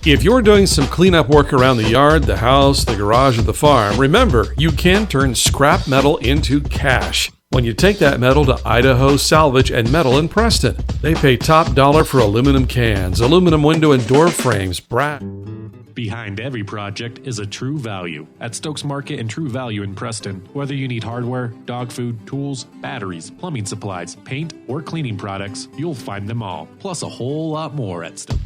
If you're doing some cleanup work around the yard, the house, the garage, or the farm, remember, you can turn scrap metal into cash when you take that metal to Idaho Salvage and Metal in Preston. They pay top dollar for aluminum cans, aluminum window and door frames, brass. Behind every project is a True Value. At Stokes Market and True Value in Preston, whether you need hardware, dog food, tools, batteries, plumbing supplies, paint, or cleaning products, you'll find them all. Plus a whole lot more at Stokes.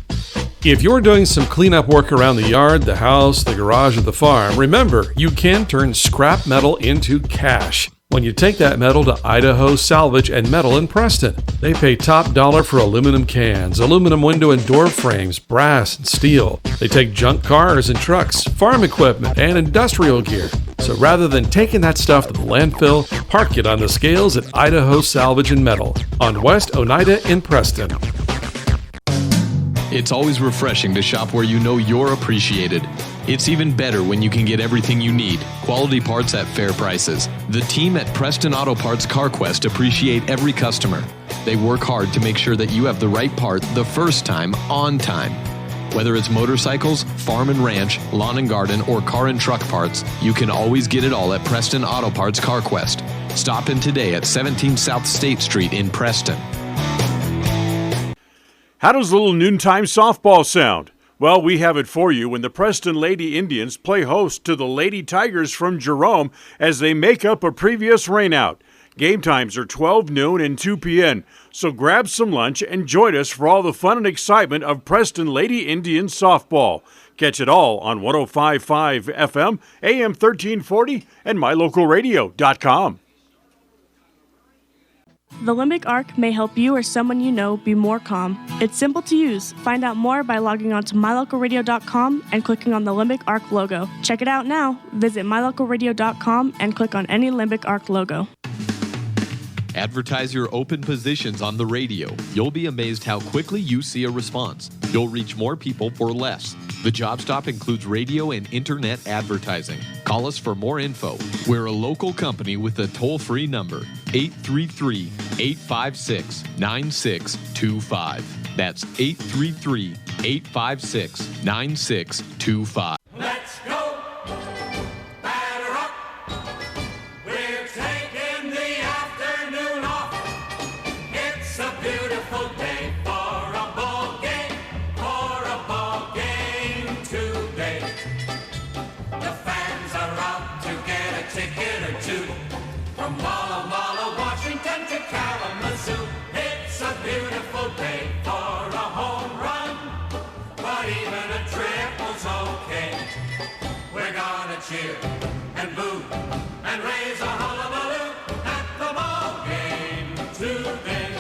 If you're doing some cleanup work around the yard, the house, the garage, or the farm, remember, you can turn scrap metal into cash when you take that metal to Idaho Salvage and Metal in Preston. They pay top dollar for aluminum cans, aluminum window and door frames, brass and steel. They take junk cars and trucks, farm equipment, and industrial gear. So rather than taking that stuff to the landfill, park it on the scales at Idaho Salvage and Metal on West Oneida in Preston. It's always refreshing to shop where you know you're appreciated. It's even better when you can get everything you need, quality parts at fair prices. The team at Preston Auto Parts CarQuest appreciate every customer. They work hard to make sure that you have the right part the first time, on time. Whether it's motorcycles, farm and ranch, lawn and garden, or car and truck parts, you can always get it all at Preston Auto Parts CarQuest. Stop in today at 17 South State Street in Preston. How does a little noontime softball sound? Well, we have it for you when the Preston Lady Indians play host to the Lady Tigers from Jerome as they make up a previous rainout. Game times are 12 noon and 2 p.m., so grab some lunch and join us for all the fun and excitement of Preston Lady Indians softball. Catch it all on 105.5 FM, AM 1340, and mylocalradio.com. The Limbic Arc may help you or someone you know be more calm. It's simple to use. Find out more by logging on to mylocalradio.com and clicking on the Limbic Arc logo. Check it out now. Visit mylocalradio.com and click on any Limbic Arc logo. Advertise your open positions on the radio. You'll be amazed how quickly you see a response. You'll reach more people for less. The Job Stop includes radio and internet advertising. Call us for more info. We're a local company with a toll-free number, 833-856-9625. That's 833-856-9625. Let's go! Batter up! We're taking the afternoon off. It's a beautiful day for a ball game today. The fans are out to get a ticket or two from Walla, Washington to Kalamazoo. It's a beautiful day for a home run, but even a triple's okay. We're gonna cheer and boo and raise a hullabaloo at the ball game today.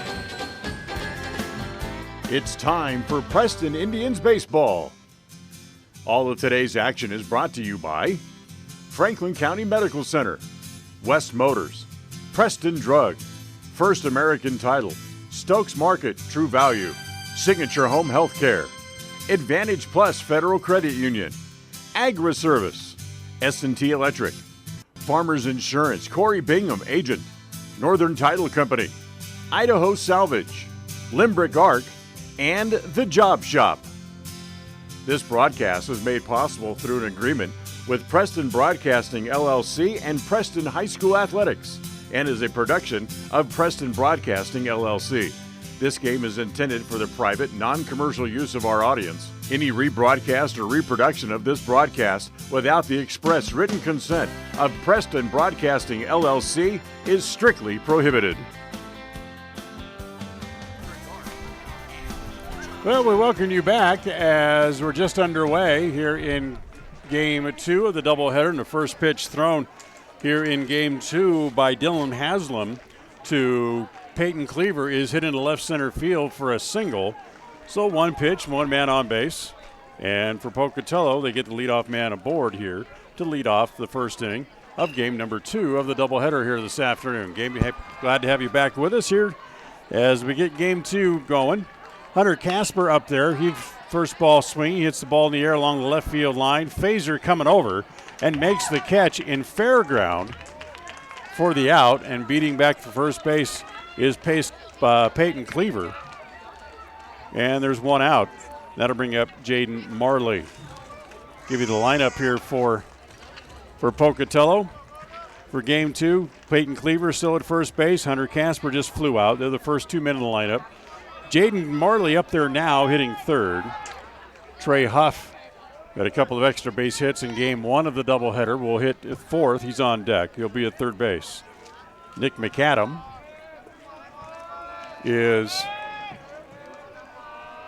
It's time for Preston Indians baseball. All of today's action is brought to you by Franklin County Medical Center, West Motors, Preston Drug, First American Title, Stokes Market True Value, Signature Home Health Care, Advantage Plus Federal Credit Union, Agri Service, S&T Electric, Farmers Insurance, Corey Bingham, Agent, Northern Title Company, Idaho Salvage, Limbrick Arc, and The Job Shop. This broadcast is made possible through an agreement with Preston Broadcasting LLC and Preston High School Athletics, and is a production of Preston Broadcasting LLC. This game is intended for the private, non-commercial use of our audience. Any rebroadcast or reproduction of this broadcast without the express written consent of Preston Broadcasting LLC is strictly prohibited. Well, we welcome you back as we're just underway here in Game 2 of the doubleheader, and the first pitch thrown here in Game 2 by Dylan Haslam to Peyton Cleaver is hit into left center field for a single. So one pitch, one man on base. And for Pocatello, they get the leadoff man aboard here to lead off the first inning of game number 2 of the doubleheader here this afternoon. Glad to have you back with us here as we get Game 2 going. Hunter Casper up there. He first ball swing. He hits the ball in the air along the left field line. Phaser coming over and makes the catch in fair ground for the out. And beating back to first base is Peyton Cleaver. And there's one out. That'll bring up Jaden Marley. Give you the lineup here for Pocatello. For game 2, Peyton Cleaver still at first base. Hunter Casper just flew out. They're the first 2 men in the lineup. Jaden Marley up there now hitting third. Trey Huff got a couple of extra base hits in game 1 of the doubleheader. Will hit fourth. He's on deck. He'll be at third base. Nick McAdam is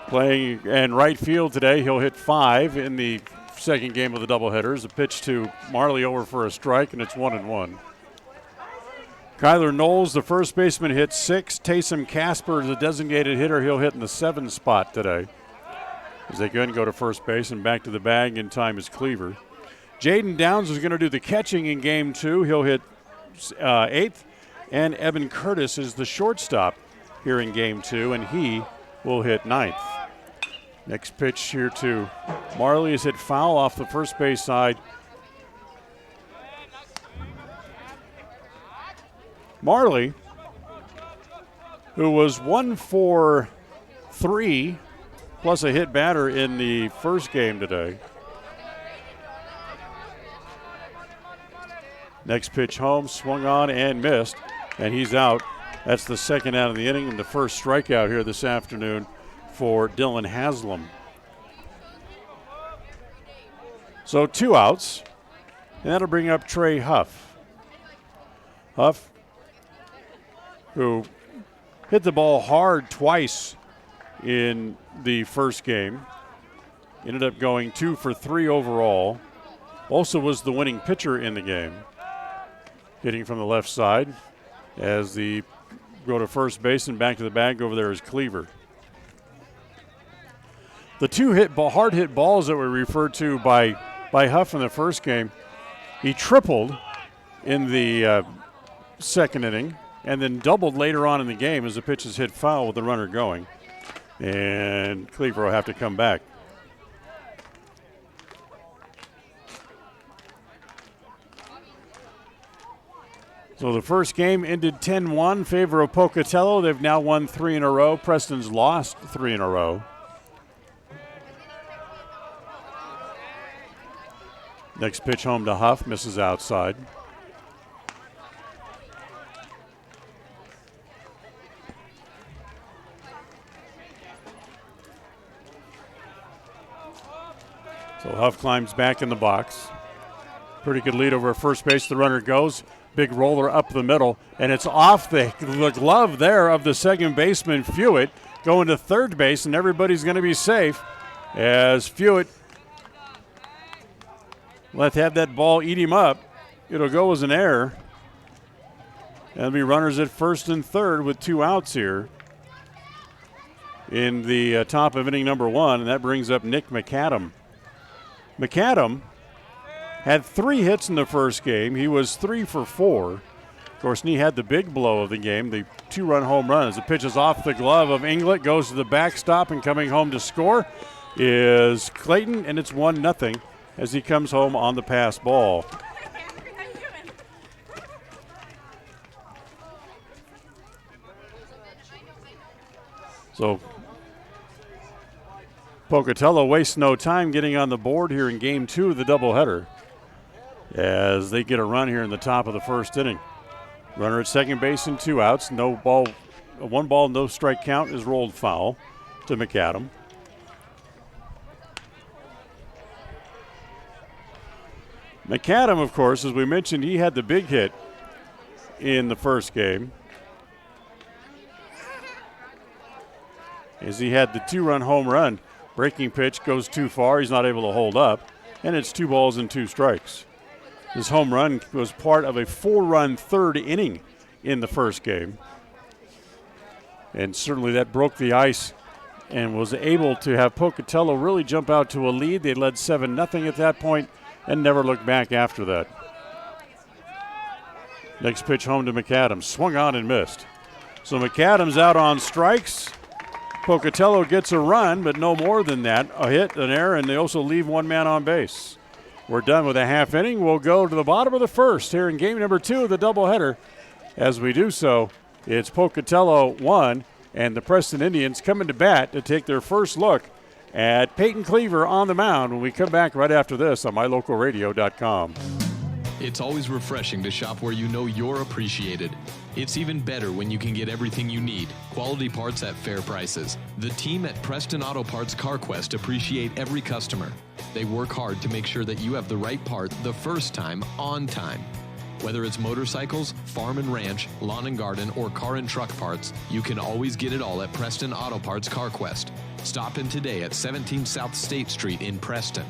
playing in right field today. He'll hit 5 in the second game of the doubleheaders. A pitch to Marley over for a strike, and it's 1-1. Kyler Knowles, the first baseman, hit 6. Taysom Casper is a designated hitter. He'll hit in the 7 spot today, as they go to first base, and back to the bag in time is Cleaver. Jaden Downs is going to do the catching in game 2. He'll hit 8th, and Evan Curtis is the shortstop here in game 2, and he will hit 9th. Next pitch here to Marley is hit foul off the first base side. Marley, who was 1 for 3 plus a hit batter in the first game today. Next pitch home, swung on and missed, and he's out. That's the second out of the inning and the first strikeout here this afternoon for Dylan Haslam. So 2 outs, and that'll bring up Trey Huff. Huff, who hit the ball hard twice in the first game, ended up going 2 for 3 overall. Also was the winning pitcher in the game, hitting from the left side as the go to first base and back to the bag. Over there is Cleaver. The 2 hard hit balls that were referred to by Huff in the first game, he tripled in the second inning and then doubled later on in the game as the pitch is hit foul with the runner going. And Cleaver will have to come back. So the first game ended 10-1 in favor of Pocatello. They've now won 3 in a row. Preston's lost 3 in a row. Next pitch home to Huff, misses outside. So Huff climbs back in the box. Pretty good lead over first base. The runner goes. Big roller up the middle, and it's off the glove there of the second baseman, Fewitt, going to third base, and everybody's going to be safe as Fewitt let's have that ball eat him up. It'll go as an error. There'll be runners at first and third with 2 outs here in the top of inning number 1, and that brings up Nick McAdam. McAdam had 3 hits in the first game. He was 3 for 4. Of course, and he had the big blow of the game, the 2-run home run. As the pitch is off the glove of Inglet, goes to the backstop, and coming home to score is Clayton, and it's 1-0 as he comes home on the pass ball. So Pocatello wastes no time getting on the board here in game 2 of the doubleheader as they get a run here in the top of the first inning. Runner at second base and 2 outs. No ball, 1 ball, no strike count is rolled foul to McAdam. McAdam, of course, as we mentioned, he had the big hit in the first game, as he had the 2-run home run. Breaking pitch goes too far. He's not able to hold up, and it's 2 balls and 2 strikes. His home run was part of a 4-run third inning in the first game, and certainly that broke the ice and was able to have Pocatello really jump out to a lead. They led 7-0 at that point and never looked back after that. Next pitch home to McAdams. Swung on and missed. So McAdams out on strikes. Pocatello gets a run, but no more than that. A hit, an error, and they also leave 1 man on base. We're done with a half inning. We'll go to the bottom of the first here in game number 2 of the doubleheader. As we do so, it's Pocatello 1 and the Preston Indians coming to bat to take their first look at Peyton Cleaver on the mound when we come back right after this on mylocalradio.com. It's always refreshing to shop where you know you're appreciated. It's even better when you can get everything you need. Quality parts at fair prices. The team at Preston Auto Parts CarQuest appreciate every customer. They work hard to make sure that you have the right part the first time, on time. Whether it's motorcycles, farm and ranch, lawn and garden, or car and truck parts, you can always get it all at Preston Auto Parts CarQuest. Stop in today at 17 South State Street in Preston.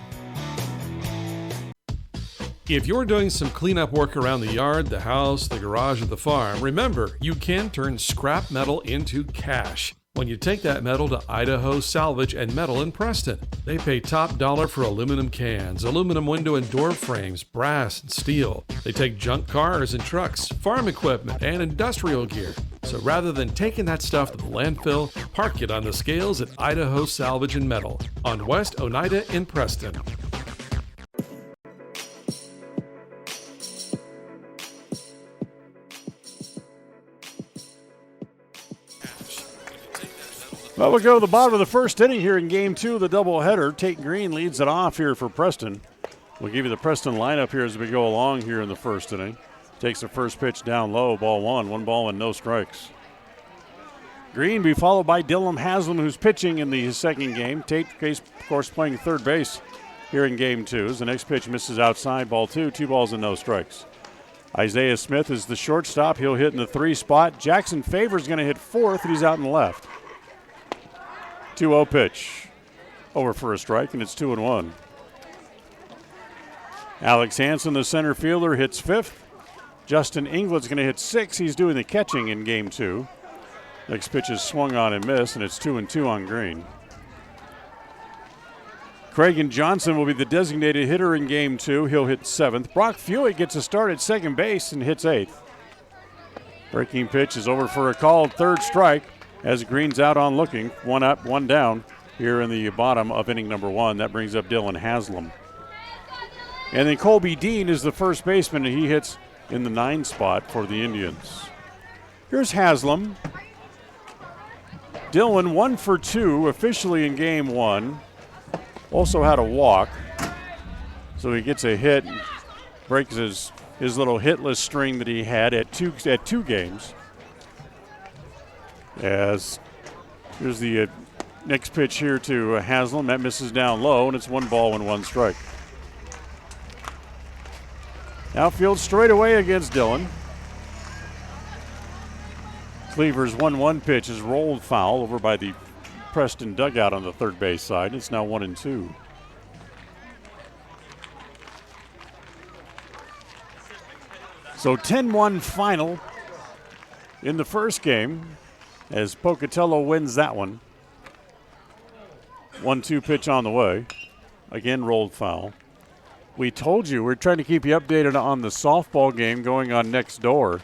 If you're doing some cleanup work around the yard, the house, the garage, or the farm, remember, you can turn scrap metal into cash when you take that metal to Idaho Salvage and Metal in Preston. They pay top dollar for aluminum cans, aluminum window and door frames, brass and steel. They take junk cars and trucks, farm equipment, and industrial gear. So rather than taking that stuff to the landfill, park it on the scales at Idaho Salvage and Metal on West Oneida in Preston. Well, we'll go to the bottom of the first inning here in Game 2 of the doubleheader. Tate Green leads it off here for Preston. We'll give you the Preston lineup here as we go along here in the first inning. Takes the first pitch down low, ball one ball and no strikes. Green be followed by Dylan Haslam, who's pitching in the second game. Tate, of course, playing third base here in Game 2. As the next pitch misses outside, ball two balls and no strikes. Isaiah Smith is the shortstop. He'll hit in the 3 spot. Jackson Favor's going to hit fourth, and he's out in the left. 2-0 pitch. Over for a strike, and it's 2-1. Alex Hansen, the center fielder, hits fifth. Justin Inglett's going to hit sixth. He's doing the catching in Game 2. Next pitch is swung on and missed, and it's 2-2 on Green. Craig Johnson will be the designated hitter in Game 2. He'll hit seventh. Brock Fewey gets a start at second base and hits eighth. Breaking pitch is over for a called third strike. As Green's out on looking, 1 up, 1 down here in the bottom of inning number 1. That brings up Dylan Haslam. And then Colby Dean is the first baseman, and he hits in the 9 spot for the Indians. Here's Haslam. Dylan 1 for 2 officially in Game 1. Also had a walk. So he gets a hit, breaks his little hitless string that he had at two games. As here's the next pitch here to Haslam. That misses down low, and it's 1 ball and 1 strike. Outfield straight away against Dylan. Cleaver's 1-1 pitch is rolled foul over by the Preston dugout on the third base side. It's now 1-2. So 10-1 final in the first game, as Pocatello wins that one. 1-2 pitch on the way. Again, rolled foul. We told you, we're trying to keep you updated on the softball game going on next door.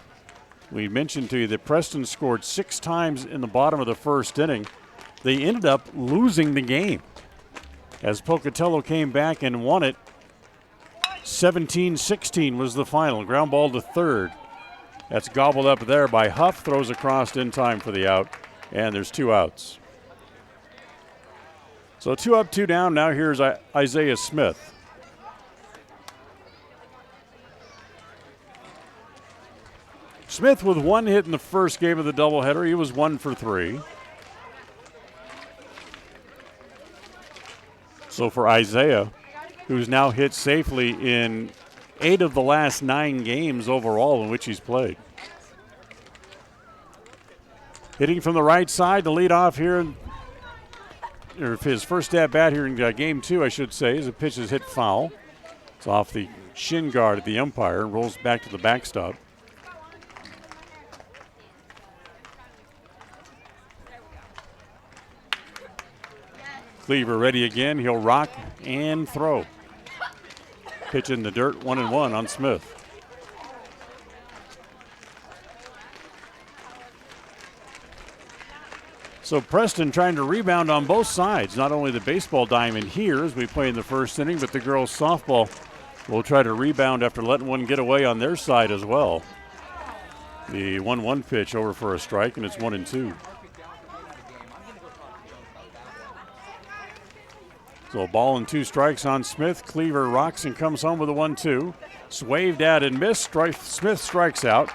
We mentioned to you that Preston scored 6 times in the bottom of the first inning. They ended up losing the game as Pocatello came back and won it. 17-16 was the final. Ground ball to third. That's gobbled up there by Huff, throws across in time for the out, and there's 2 outs. So 2 up, 2 down. Now here's Isaiah Smith. Smith with 1 hit in the first game of the doubleheader. He was 1 for 3. So for Isaiah, who's now hit safely in 8 of the last 9 games overall in which he's played. Hitting from the right side to lead off here, or his first at bat here in Game 2, I should say, as the pitch is hit foul. It's off the shin guard at the umpire and rolls back to the backstop. Cleaver ready again. He'll rock and throw. Pitch in the dirt, 1-1 on Smith. So Preston trying to rebound on both sides. Not only the baseball diamond here as we play in the first inning, but the girls softball will try to rebound after letting one get away on their side as well. The 1-1 pitch over for a strike, and it's 1-2. So ball and 2 strikes on Smith. Cleaver rocks and comes home with a 1-2. Swaved at and missed. Smith strikes out.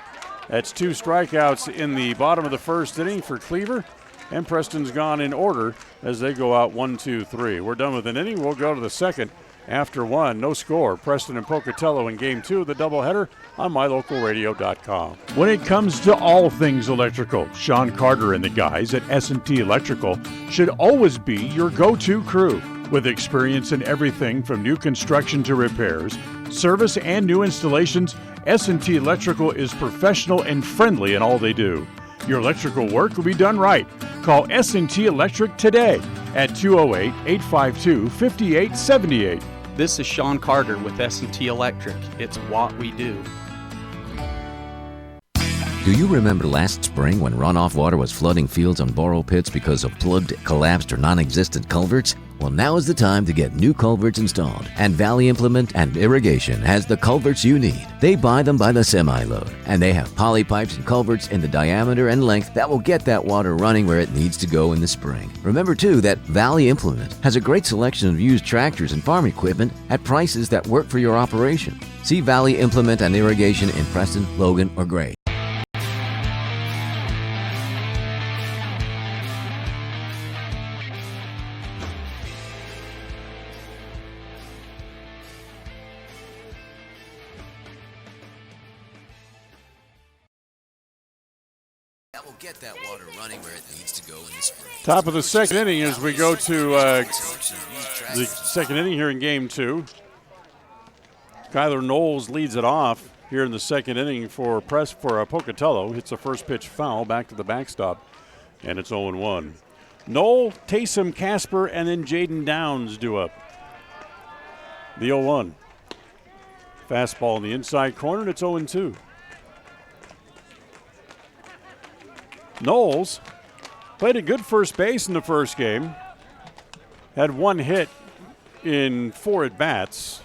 That's 2 strikeouts in the bottom of the first inning for Cleaver. And Preston's gone in order as they go out 1-2-3. We're done with an inning. We'll go to the second after 1. No score. Preston and Pocatello in game 2 of the doubleheader on mylocalradio.com. When it comes to all things electrical, Sean Carter and the guys at S&T Electrical should always be your go-to crew. With experience in everything from new construction to repairs, service, and new installations, S&T Electrical is professional and friendly in all they do. Your electrical work will be done right. Call S&T Electric today at 208-852-5878. This is Sean Carter with S&T Electric. It's what we do. Do you remember last spring when runoff water was flooding fields and borrow pits because of plugged, collapsed, or non-existent culverts? Well, now is the time to get new culverts installed, and Valley Implement and Irrigation has the culverts you need. They buy them by the semi-load, and they have poly pipes and culverts in the diameter and length that will get that water running where it needs to go in the spring. Remember, too, that Valley Implement has a great selection of used tractors and farm equipment at prices that work for your operation. See Valley Implement and Irrigation in Preston, Logan, or Gray. That will get that water running where it needs to go in the spring. Top of the second inning as we go to the second inning here in game 2. Kyler Knowles leads it off here in the second inning for Pocatello. Hits a first pitch foul back to the backstop, and it's 0-1. Knoll, Taysom Casper, and then Jaden Downs due up. The 0-1. Fastball in the inside corner, and it's 0-2. Knowles played a good first base in the first game. Had 1 hit in 4 at-bats,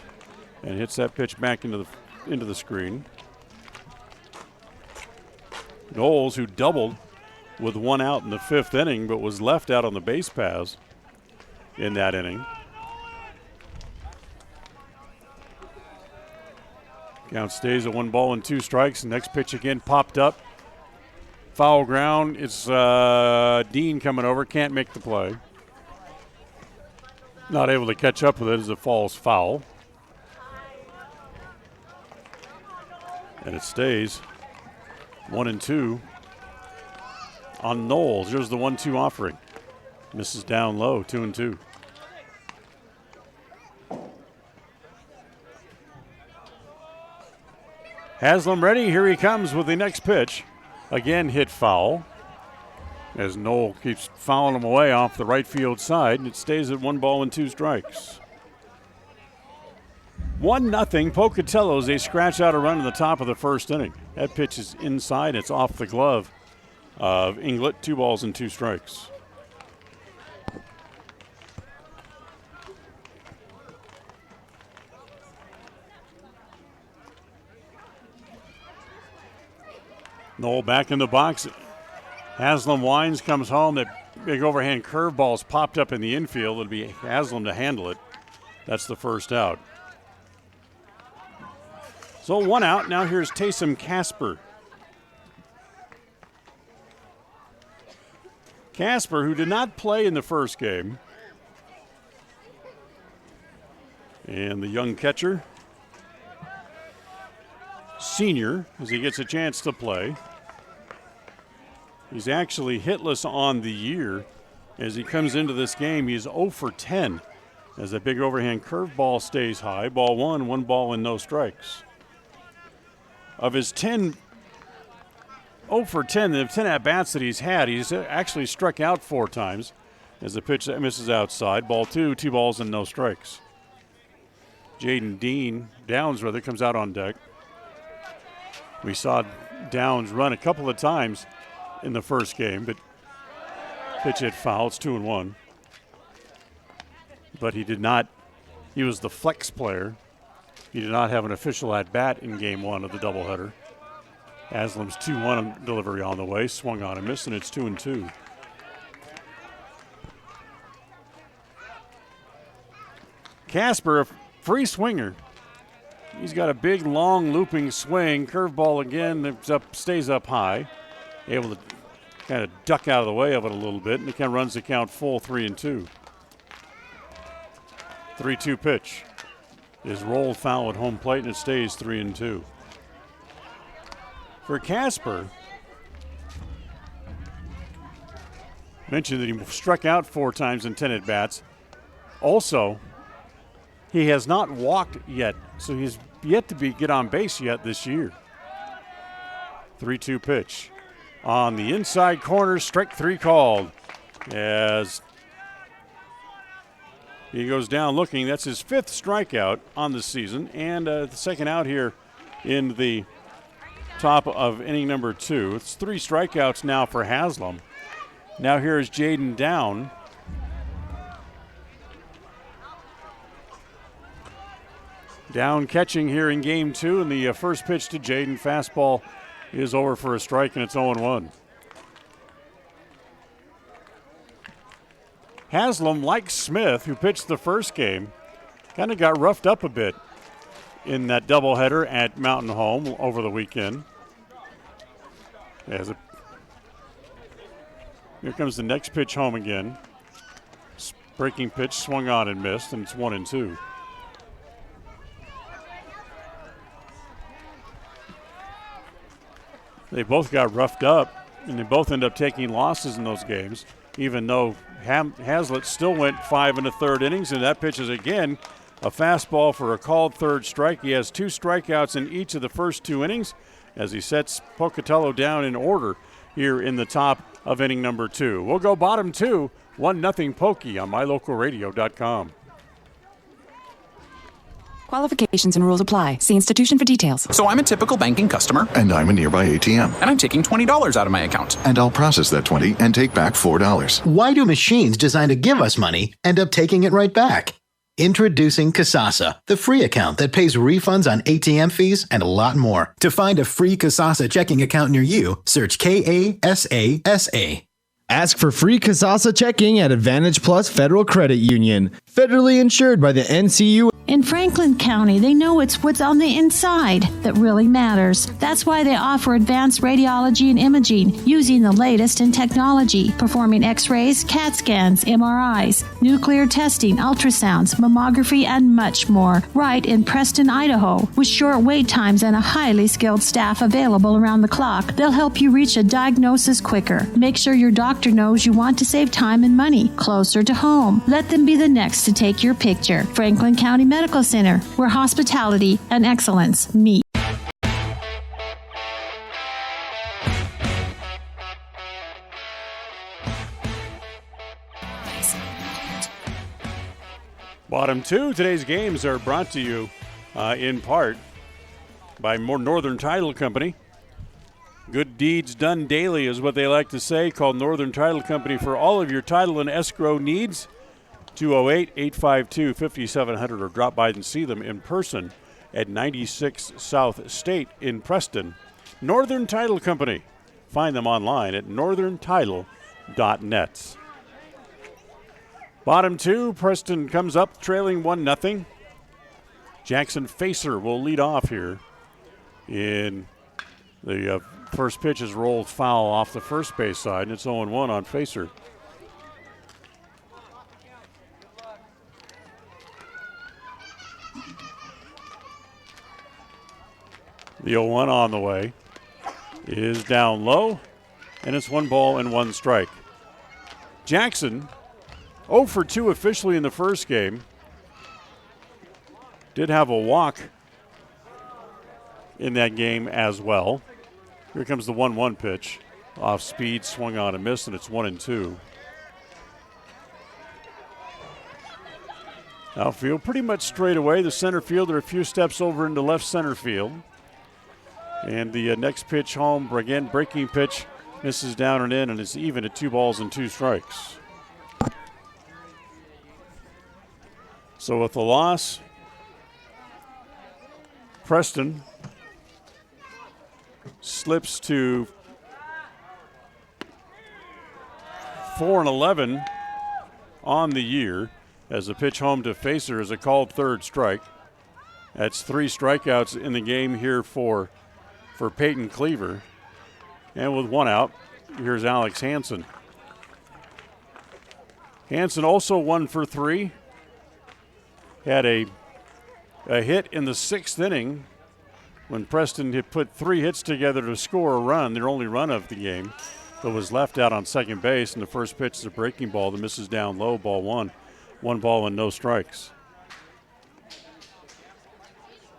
and hits that pitch back into the screen. Knowles, who doubled with 1 out in the 5th inning, but was left out on the base paths in that inning. Count stays at 1 ball and 2 strikes. Next pitch again popped up. Foul ground. It's Dean coming over. Can't make the play. Not able to catch up with it as it falls foul. And it stays 1-2 on Knowles. Here's the 1-2 offering. Misses down low, 2-2. Haslam ready. Here he comes with the next pitch. Again hit foul as Knoll keeps fouling him away off the right field side, and it stays at 1 ball and 2 strikes. 1-0 Pocatello as they scratch out a run in the top of the first inning. That pitch is inside. It's off the glove of Inglet. 2 balls and 2 strikes. Knoll back in the box. Haslam winds, comes home. That big overhand curveball's popped up in the infield. It'll be Haslam to handle it. That's the first out. So 1 out. Now here's Taysom Casper. Casper, who did not play in the first game. And the young catcher, senior, as he gets a chance to play. He's actually hitless on the year. As he comes into this game, he's 0 for 10 as that big overhand curveball stays high. Ball 1, 1 ball and no strikes. Of his 0 for 10, the 10 at-bats that he's had, he's actually struck out 4 times as the pitch misses outside. Ball 2, 2 balls and no strikes. Jaden Downs comes out on deck. We saw Downs run a couple of times in the first game, but pitch hit foul. It's 2-1. But he was the flex player. He did not have an official at-bat in game 1 of the doubleheader. Haslam's 2-1 delivery on the way, swung on and missed, and it's 2-2. Casper, a free swinger. He's got a big, long, looping swing. Curveball again, stays up high. Able to kind of duck out of the way of it a little bit, and it kind of runs the count full 3-2. 3-2 pitch is rolled foul at home plate, and it stays 3-2. For Casper, mentioned that he struck out 4 times in 10 at-bats. Also, he has not walked yet, so he's yet to get on base yet this year. 3-2 pitch. On the inside corner, strike 3 called. As he goes down looking, that's his 5th strikeout on the season, and the second out here in the top of inning number 2. It's 3 strikeouts now for Haslam. Now here is Jaden Down. Down catching here in game 2, and the first pitch to Jaden, fastball, is over for a strike, and it's 0-1. Haslam, like Smith, who pitched the first game, kind of got roughed up a bit in that doubleheader at Mountain Home over the weekend. Here comes the next pitch home again. Breaking pitch swung on and missed, and it's 1-2. They both got roughed up, and they both end up taking losses in those games, even though Hazlitt still went 5 1/3 innings, and that pitch is again a fastball for a called 3rd strike. He has 2 strikeouts in each of the first 2 innings as he sets Pocatello down in order here in the top of inning number 2. We'll go bottom 2, 1-0 Pokey on mylocalradio.com. Qualifications and rules apply. See institution for details. So I'm a typical banking customer. And I'm a nearby ATM. And I'm taking $20 out of my account. And I'll process that $20 and take back $4. Why do machines designed to give us money end up taking it right back? Introducing Kasasa, the free account that pays refunds on ATM fees and a lot more. To find a free Kasasa checking account near you, search Kasasa. Ask for free Kasasa checking at Advantage Plus Federal Credit Union. Federally insured by the NCU. In Franklin County, they know it's what's on the inside that really matters. That's why they offer advanced radiology and imaging using the latest in technology, performing x-rays, CAT scans, MRIs, nuclear testing, ultrasounds, mammography, and much more, right in Preston, Idaho. With short wait times and a highly skilled staff available around the clock, they'll help you reach a diagnosis quicker. Make sure your doctor knows you want to save time and money closer to home. Let them be the next to take your picture. Franklin County Medical Center, where hospitality and excellence meet. Bottom 2, today's games are brought to you in part by Northern Title Company. Good deeds done daily is what they like to say. Call Northern Title Company for all of your title and escrow needs. 208-852-5700, or drop by and see them in person at 96 South State in Preston. Northern Title Company. Find them online at northerntitle.net. Bottom 2, Preston comes up trailing 1-0. Jackson Facer will lead off here. In the first pitch is rolled foul off the first base side, and it's 0-1 on Facer. The 0-1 on the way is down low, and it's 1 ball and 1 strike. Jackson, 0 for 2 officially in the first game. Did have a walk in that game as well. Here comes the 1-1 pitch. Off speed, swung on and missed, and it's 1-2. Outfield pretty much straight away. The center fielder a few steps over into left center field. And the next pitch home, again, breaking pitch, misses down and in, and it's even at 2 balls and 2 strikes. So with the loss, Preston slips to 4-11 on the year. as the pitch home to Facer is a called third strike. That's 3 strikeouts in the game here for Peyton Cleaver. And with 1 out, here's Alex Hansen. Hansen also 1 for 3. Had a hit in the 6th inning when Preston had put 3 hits together to score a run, their only run of the game, but was left out on second base, and the first pitch is a breaking ball that misses down low, ball 1. 1 ball and no strikes.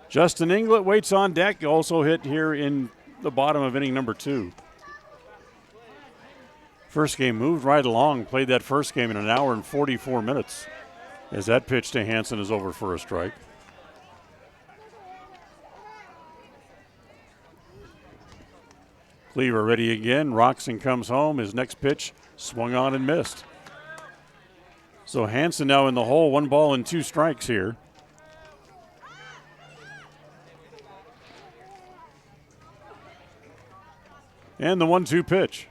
Justin Inglet waits on deck, also hit here in the bottom of inning number 2. First game moved right along, played that first game in 1 hour and 44 minutes. As that pitch to Hansen is over for a strike. Cleaver ready again, rocks and comes home. His next pitch swung on and missed. So Hansen now in the hole, 1 ball and 2 strikes here. And the 1-2 pitch.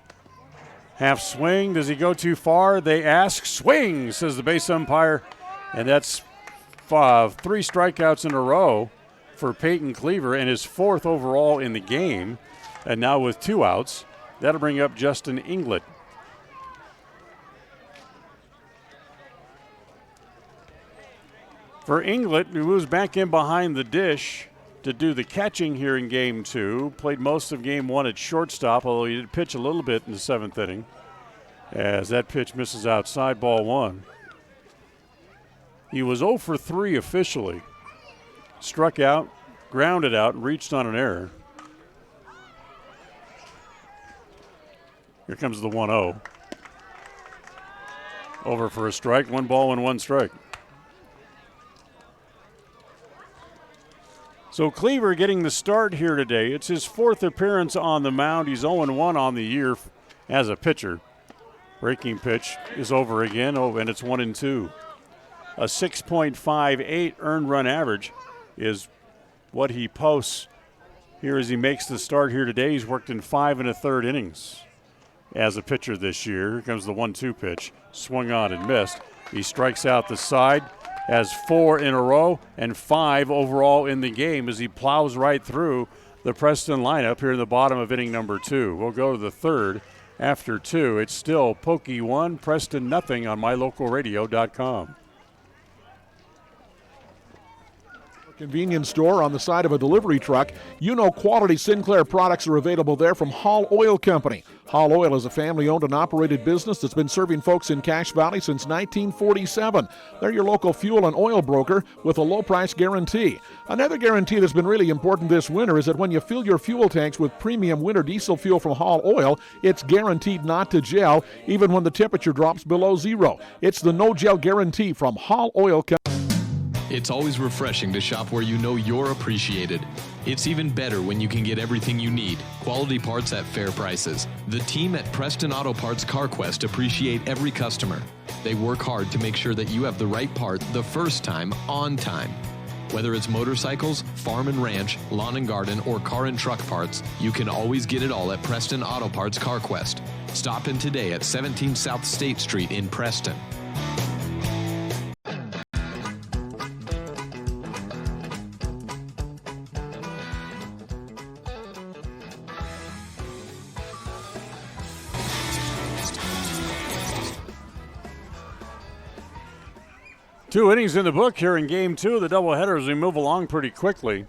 Half swing, does he go too far? They ask, swing, says the base umpire. And that's 3 strikeouts in a row for Peyton Cleaver and his 4th overall in the game. And now with 2 outs, that'll bring up Justin Inglet. For Inglet, who moves back in behind the dish to do the catching here in game 2. Played most of game 1 at shortstop, although he did pitch a little bit in the 7th inning. As that pitch misses outside, ball 1. He was 0 for 3 officially. Struck out, grounded out, and reached on an error. Here comes the 1-0. Over for a strike, 1 ball and 1 strike. So Cleaver getting the start here today. It's his 4th appearance on the mound. He's 0-1 on the year as a pitcher. Breaking pitch is over again, and it's 1-2. A 6.58 earned run average is what he posts here as he makes the start here today. He's worked in 5 1/3 innings as a pitcher this year. Here comes the 1-2 pitch. Swung on and missed. He strikes out the side. Has 4 in a row and 5 overall in the game as he plows right through the Preston lineup here in the bottom of inning number 2. We'll go to the 3rd after 2. It's still Pokey 1, Preston nothing on mylocalradio.com. Convenience store on the side of a delivery truck. You know quality Sinclair products are available there from Hall Oil Company. Hall Oil is a family-owned and operated business that's been serving folks in Cache Valley since 1947. They're your local fuel and oil broker with a low-price guarantee. Another guarantee that's been really important this winter is that when you fill your fuel tanks with premium winter diesel fuel from Hall Oil, it's guaranteed not to gel even when the temperature drops below 0. It's the no-gel guarantee from Hall Oil Company. It's always refreshing to shop where you know you're appreciated. It's even better when you can get everything you need. Quality parts at fair prices. The team at Preston Auto Parts CarQuest appreciate every customer. They work hard to make sure that you have the right part the first time, on time. Whether it's motorcycles, farm and ranch, lawn and garden, or car and truck parts, you can always get it all at Preston Auto Parts CarQuest. Stop in today at 17 South State Street in Preston. Two innings in the book here in game 2 of the doubleheader as we move along pretty quickly.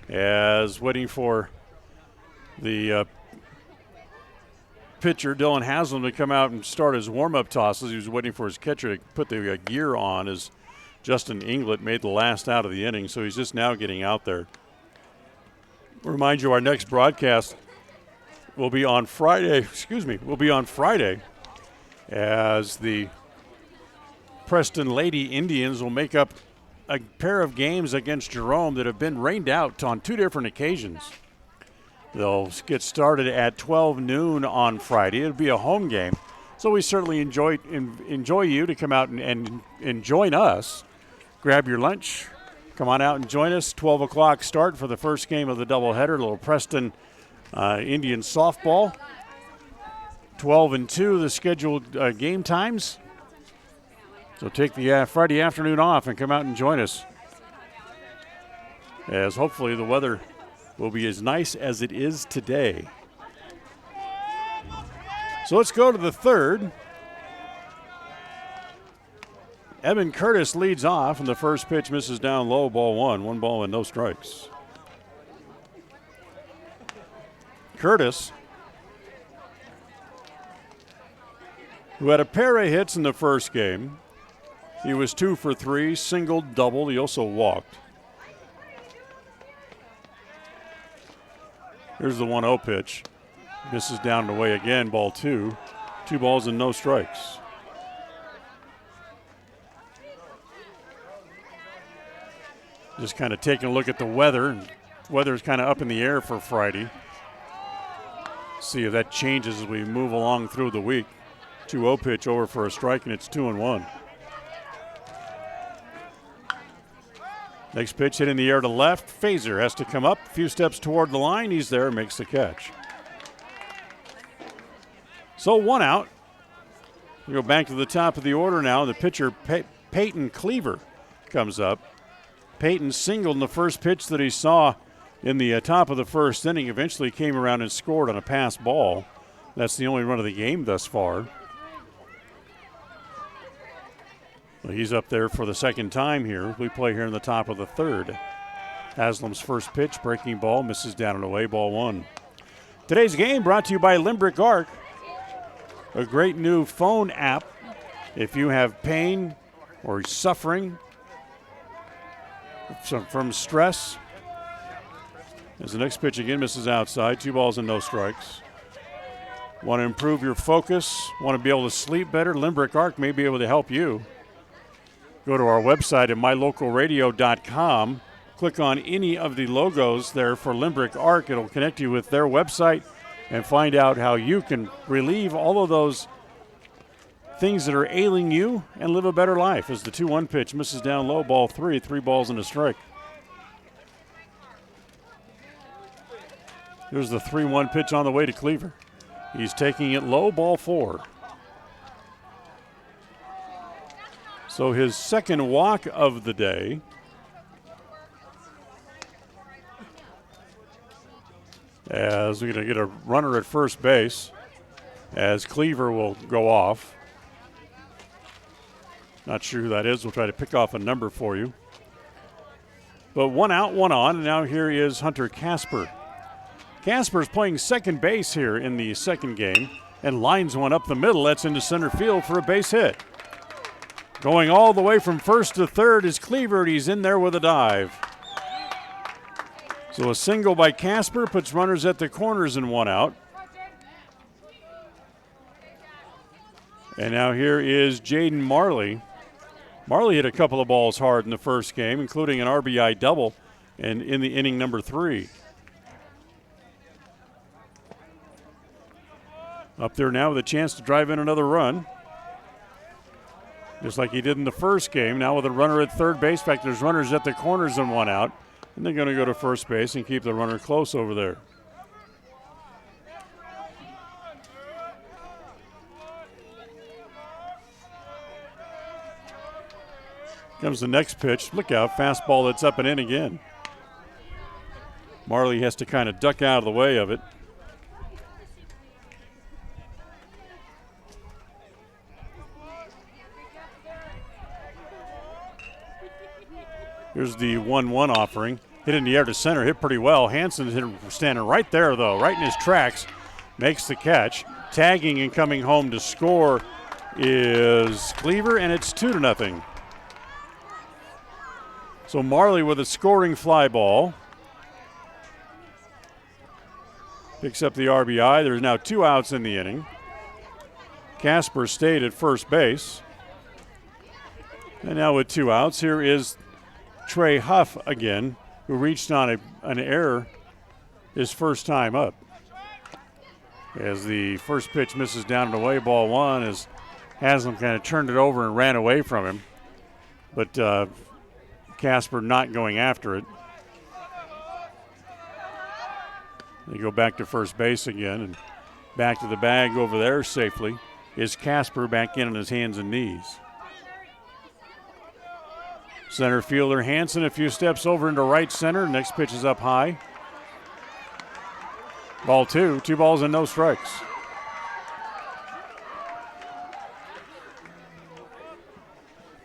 As waiting for the pitcher, Dylan Haslam, to come out and start his warm-up tosses. He was waiting for his catcher to put the gear on as Justin Inglet made the last out of the inning, so he's just now getting out there. Remind you, our next broadcast will be on Friday, as the Preston Lady Indians will make up a pair of games against Jerome that have been rained out on 2 different occasions. They'll get started at 12 noon on Friday. It'll be a home game, so we certainly enjoy you to come out and join us. Grab your lunch, come on out and join us. 12 o'clock start for the first game of the doubleheader. Little Preston Indian softball. 12 and 2 the scheduled game times. So take the Friday afternoon off and come out and join us, as hopefully the weather will be as nice as it is today. So let's go to the third. Evan Curtis leads off, and the first pitch misses down low, ball one. 1 ball and no strikes. Curtis, who had a pair of hits in the first game. He was 2 for 3, singled, doubled. He also walked. Here's the 1-0 pitch. Misses down and away again, ball 2. 2 balls and no strikes. Just kind of taking a look at the weather. Weather's kind of up in the air for Friday. See if that changes as we move along through the week. 2-0 pitch over for a strike, and it's 2-1. Next pitch hit in the air to left. Phaser has to come up a few steps toward the line. He's there, makes the catch. So 1 out. We go back to the top of the order now. The pitcher, Peyton Cleaver, comes up. Peyton singled in the first pitch that he saw in the top of the first inning. Eventually came around and scored on a pass ball. That's the only run of the game thus far. Well, he's up there for the second time here. We play here in the top of the third. Haslam's first pitch, breaking ball, misses down and away, ball 1. Today's game brought to you by Limbrick Arc, a great new phone app. If you have pain or suffering from stress, as the next pitch again misses outside, 2 balls and no strikes. Want to improve your focus? Want to be able to sleep better? Limbrick Arc may be able to help you. Go to our website at mylocalradio.com. Click on any of the logos there for Limbrick Arc. It'll connect you with their website and find out how you can relieve all of those things that are ailing you and live a better life. As the 2-1 pitch misses down low, ball 3, 3 balls and a strike. Here's the 3-1 pitch on the way to Cleaver. He's taking it low, ball 4. So his second walk of the day. As we're going to get a runner at first base, as Cleaver will go off. Not sure who that is. We'll try to pick off a number for you. But 1 out, 1 on, and now here is Hunter Casper. Casper's playing second base here in the second game and lines one up the middle. That's into center field for a base hit. Going all the way from first to third is Cleaver, and he's in there with a dive. So a single by Casper puts runners at the corners and 1 out. And now here is Jaden Marley. Marley hit a couple of balls hard in the first game, including an RBI double and in the inning number 3. Up there now with a chance to drive in another run. Just like he did in the first game, now with a runner at third base. In fact, there's runners at the corners and 1 out. And they're going to go to first base and keep the runner close over there. Comes the next pitch. Look out, fastball that's up and in again. Marley has to kind of duck out of the way of it. Here's the 1-1 offering. Hit in the air to center, hit pretty well. Hansen's standing right there, though, right in his tracks. Makes the catch. Tagging and coming home to score is Cleaver, and it's 2-0. So Marley with a scoring fly ball. Picks up the RBI. There's now 2 outs in the inning. Casper stayed at first base. And now with 2 outs, here is Trey Huff again, who reached on an error his first time up. As the first pitch misses down and away, ball 1, as Haslam kind of turned it over and ran away from him. But Casper not going after it. They go back to first base again, and back to the bag over there safely is Casper, back in on his hands and knees. Center fielder Hansen a few steps over into right center. Next pitch is up high. Ball 2, 2 balls and no strikes.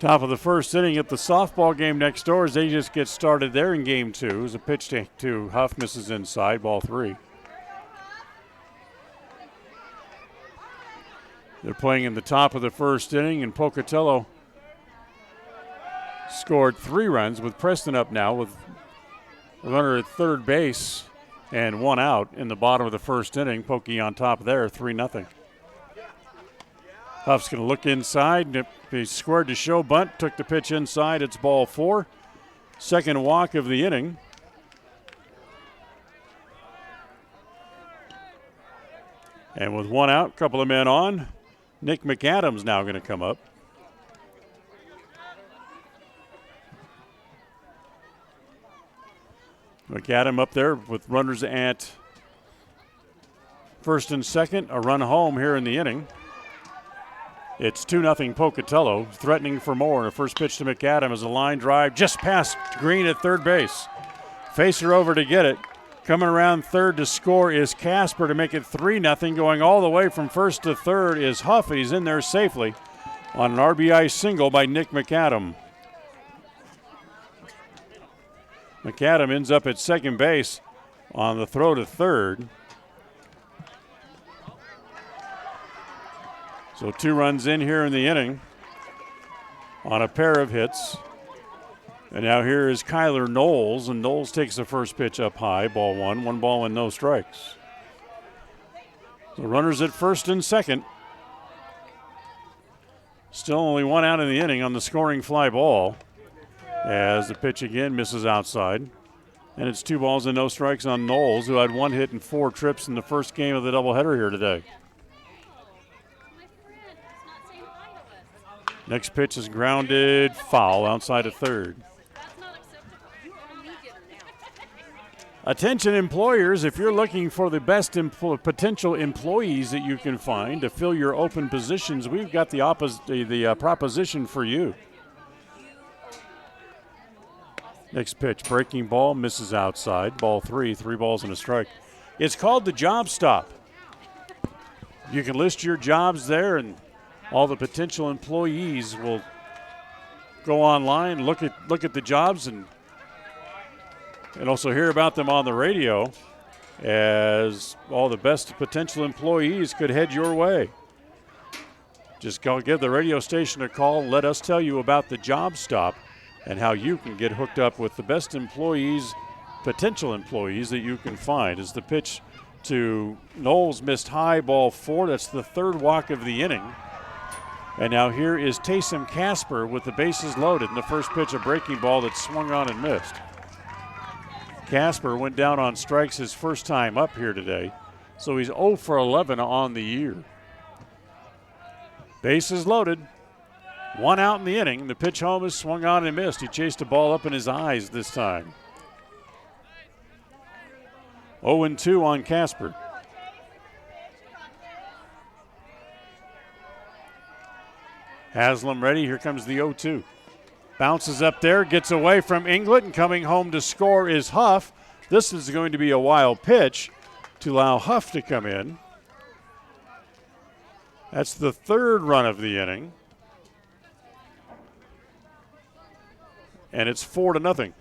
Top of the first inning at the softball game next door as they just get started there in game 2. As a pitch to Huff misses inside, ball 3. They're playing in the top of the first inning, and Pocatello scored 3 runs with Preston up now with a runner at third base and 1 out in the bottom of the first inning. Pokey on top there, 3-0. Huff's going to look inside. He squared to show bunt, took the pitch inside. It's ball 4. Second walk of the inning. And with 1 out, a couple of men on, Nick McAdams now going to come up. McAdam up there with runners at first and second. A run home here in the inning. It's 2-0 Pocatello, threatening for more. And a first pitch to McAdam is a line drive just past Green at third base. Facer over to get it. Coming around third to score is Casper to make it 3-0. Going all the way from first to third is Huff. He's in there safely on an RBI single by Nick McAdam. McAdam ends up at second base on the throw to third. So 2 runs in here in the inning on a pair of hits. And now here is Kyler Knowles, and Knowles takes the first pitch up high, ball 1, 1 ball and no strikes. So runners at first and second. Still only 1 out in the inning on the scoring fly ball as the pitch again misses outside. And it's 2 balls and no strikes on Knowles, who had 1 hit and 4 trips in the first game of the doubleheader here today. Next pitch is grounded foul outside of third. Attention employers, if you're looking for the best potential employees that you can find to fill your open positions, we've got the proposition for you. Next pitch, breaking ball, misses outside. Ball 3, 3 balls and a strike. It's called the Job Stop. You can list your jobs there, and all the potential employees will go online, look at the jobs, and also hear about them on the radio, as all the best potential employees could head your way. Just give the radio station a call. Let us tell you about the Job Stop and how you can get hooked up with the best employees, potential employees that you can find. As the pitch to Knowles missed high, ball 4. That's the third walk of the inning. And now here is Taysom Casper with the bases loaded. And the first pitch, a breaking ball that swung on and missed. Casper went down on strikes his first time up here today. So he's 0 for 11 on the year. Bases loaded. 1 out in the inning. The pitch home is swung on and missed. He chased a ball up in his eyes this time. 0-2 on Casper. Haslam ready. Here comes the 0-2. Bounces up there, gets away from England, and coming home to score is Huff. This is going to be a wild pitch to allow Huff to come in. That's the third run of the inning. And it's 4-0.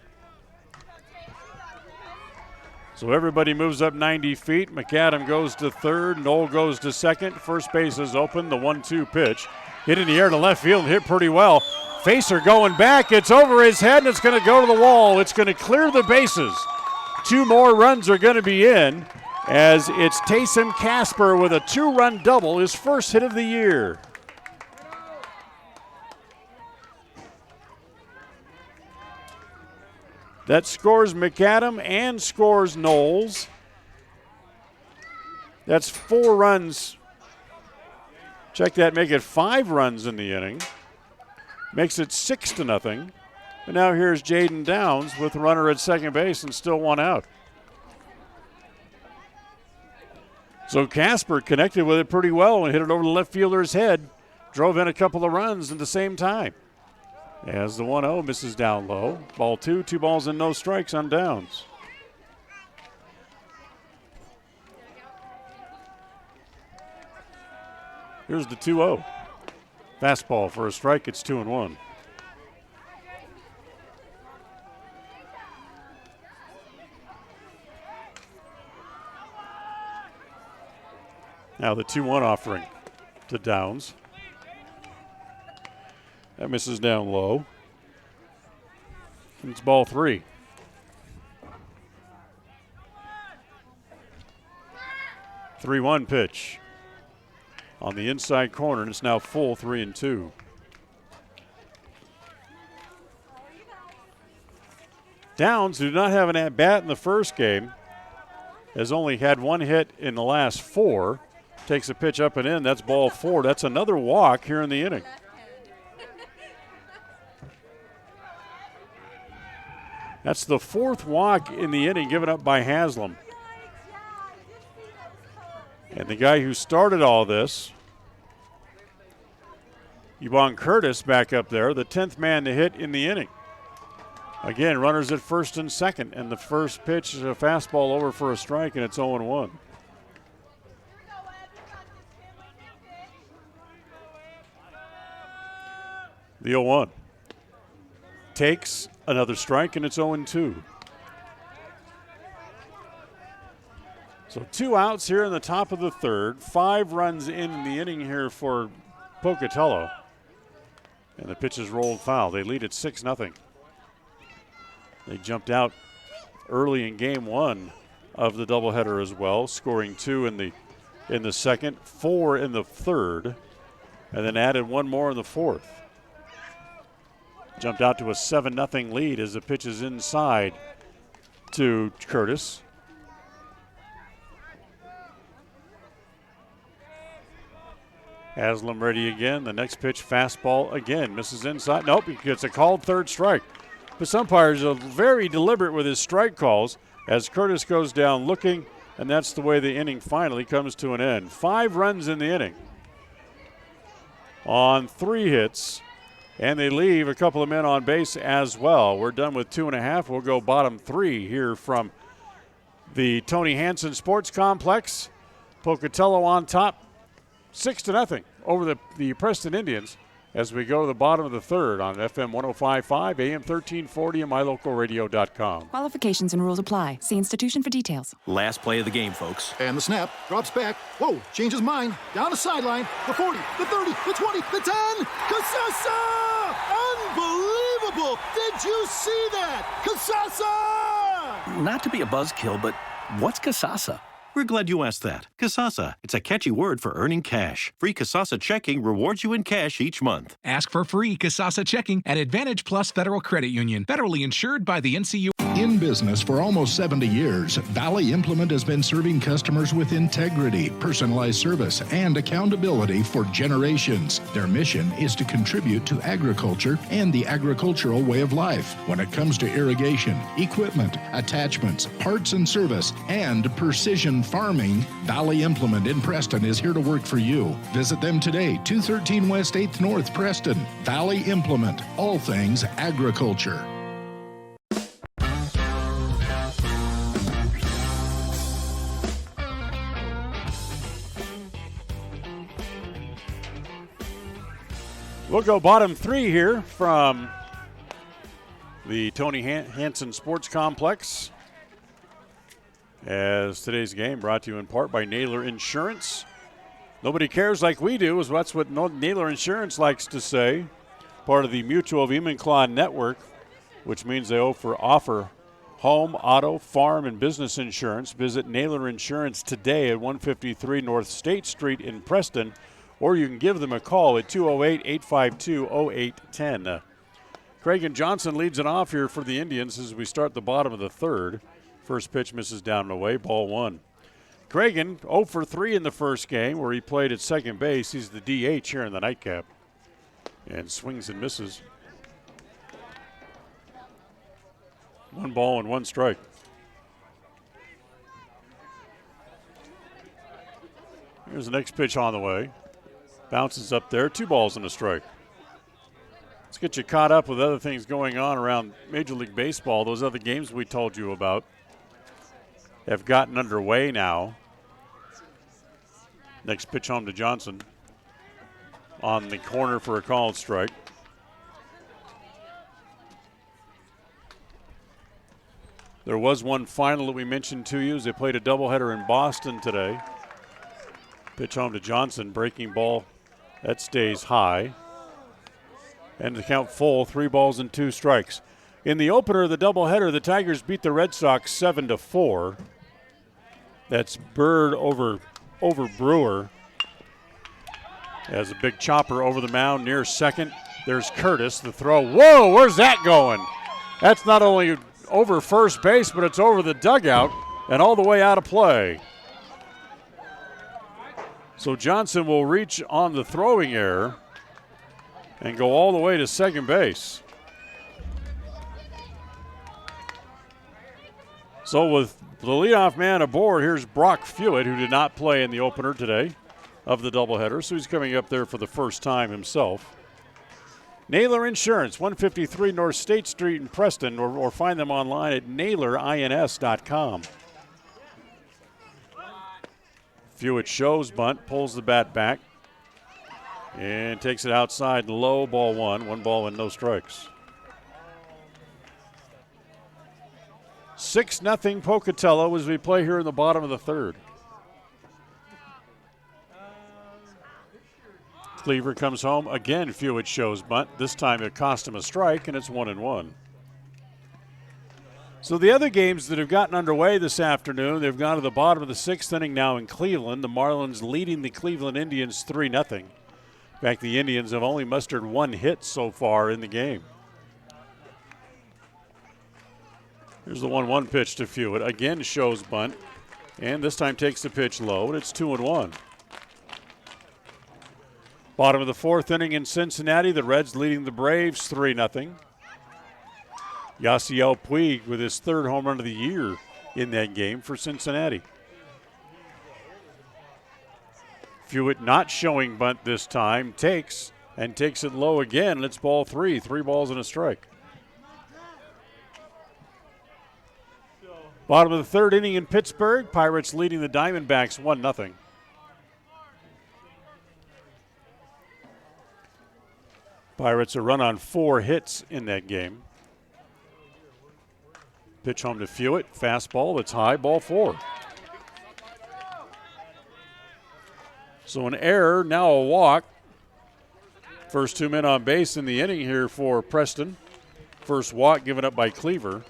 So everybody moves up 90 feet. McAdam goes to third. Knoll goes to second. First base is open. The 1-2 pitch. Hit in the air to left field and hit pretty well. Facer going back. It's over his head, and it's going to go to the wall. It's going to clear the bases. 2 more runs are going to be in, as it's Taysom Casper with a 2-run double, his first hit of the year. That scores McAdam and scores Knowles. That's 4 runs. Check that, make it 5 runs in the inning. Makes it 6-0. But now here's Jaden Downs with a runner at second base and still 1 out. So Casper connected with it pretty well and hit it over the left fielder's head. Drove in a couple of runs at the same time. As the 1-0 misses down low. Ball 2, 2 balls and no strikes on downs. Here's the 2-0. Fastball for a strike. It's 2-1. Now the 2-1 offering to Downs. That misses down low. It's ball 3. The 3-1 pitch on the inside corner, and it's now full 3-2. Downs, who did not have an at-bat in the first game, has only had 1 hit in the last 4. Takes a pitch up and in. That's ball 4. That's another walk here in the inning. That's the 4th walk in the inning given up by Haslam. And the guy who started all this, Yvonne Curtis, back up there, the 10th man to hit in the inning. Again, runners at first and second, and the first pitch is a fastball over for a strike, and it's 0-1. The 0-1 takes another strike, and it's 0-2. So 2 outs here in the top of the 3rd. 5 runs in the inning here for Pocatello. And the pitch is rolled foul. They lead at 6-0. They jumped out early in game 1 of the doubleheader as well, scoring 2 in the second, 4 in the 3rd, and then added 1 more in the 4th. Jumped out to a 7-0 lead as the pitch is inside to Curtis. Haslam ready again. The next pitch, fastball again. Misses inside. Nope, he gets a called 3rd strike. But umpires are very deliberate with his strike calls as Curtis goes down looking, and that's the way the inning finally comes to an end. 5 runs in the inning on 3 hits. And they leave a couple of men on base as well. We're done with 2.5. We'll go bottom 3 here from the Tony Hansen Sports Complex. Pocatello on top, 6-0 over the Preston Indians as we go to the bottom of the 3rd on FM 105.5, AM 1340, and mylocalradio.com. Qualifications and rules apply. See institution for details. Last play of the game, folks. And the snap. Drops back. Whoa, changes mind. Down the sideline. The 40, the 30, the 20, the 10. Casasa! Unbelievable! Did you see that? Casasa! Not to be a buzzkill, but what's Casasa? We're glad you asked that. Casasa. It's a catchy word for earning cash. Free Casasa checking rewards you in cash each month. Ask for free Casasa checking at Advantage Plus Federal Credit Union. Federally insured by the NCU. In business for almost 70 years, Valley Implement has been serving customers with integrity, personalized service, and accountability for generations. Their mission is to contribute to agriculture and the agricultural way of life. When it comes to irrigation, equipment, attachments, parts and service, and precision farming, Valley Implement in Preston is here to work for you. Visit them today, 213 West 8th North, Preston. Valley Implement, all things agriculture. We'll go bottom 3 here from the Tony Hansen Sports Complex. As today's game brought to you in part by Naylor Insurance. Nobody cares like we do, is that's what Naylor Insurance likes to say. Part of the Mutual of Enumclaw Network, which means they offer home, auto, farm, and business insurance. Visit Naylor Insurance today at 153 North State Street in Preston, or you can give them a call at 208-852-0810. Craig Johnson leads it off here for the Indians as we start the bottom of the 3rd. First pitch misses down and away, ball 1. Cragen 0 for 3 in the first game where he played at second base. He's the DH here in the nightcap. And swings and misses. 1 ball and 1 strike. Here's the next pitch on the way. Bounces up there, 2 balls and a strike. Let's get you caught up with other things going on around Major League Baseball. Those other games we told you about have gotten underway now. Next pitch home to Johnson on the corner for a called strike. There was one final that we mentioned to you as they played a doubleheader in Boston today. Pitch home to Johnson, breaking ball. That stays high. And the count full, 3 balls and 2 strikes. In the opener of the doubleheader, the Tigers beat the Red Sox 7-4. That's Bird over Brewer. As a big chopper over the mound near second. There's Curtis, the throw. Whoa, where's that going? That's not only over first base, but it's over the dugout and all the way out of play. So Johnson will reach on the throwing error and go all the way to second base. So with the leadoff man aboard, here's Brock Fewitt, who did not play in the opener today of the doubleheader, so he's coming up there for the first time himself. Naylor Insurance, 153 North State Street in Preston, or find them online at naylorins.com. Fewitt shows bunt, pulls the bat back, and takes it outside low, ball 1. 1 ball and no strikes. 6-0 Pocatello as we play here in the bottom of the third. Cleaver comes home. Again, Fewitt shows bunt. This time it cost him a strike, and it's 1-1. So the other games that have gotten underway this afternoon, they've gone to the bottom of the 6th inning now in Cleveland. The Marlins leading the Cleveland Indians 3-0. In fact, the Indians have only mustered 1 hit so far in the game. Here's the 1-1 pitch to Fewitt. Again shows bunt, and this time takes the pitch low, and it's 2-1. Bottom of the 4th inning in Cincinnati, the Reds leading the Braves 3-0. Yasiel Puig with his 3rd home run of the year in that game for Cincinnati. Fewitt not showing bunt this time, takes it low again, and it's ball 3. 3 balls and a strike. Bottom of the 3rd inning in Pittsburgh, Pirates leading the Diamondbacks 1-0. Pirates a run on 4 hits in that game. Pitch home to Fewitt, fastball, it's high, ball 4. So an error, now a walk. First 2 men on base in the inning here for Preston. First walk given up by Cleaver.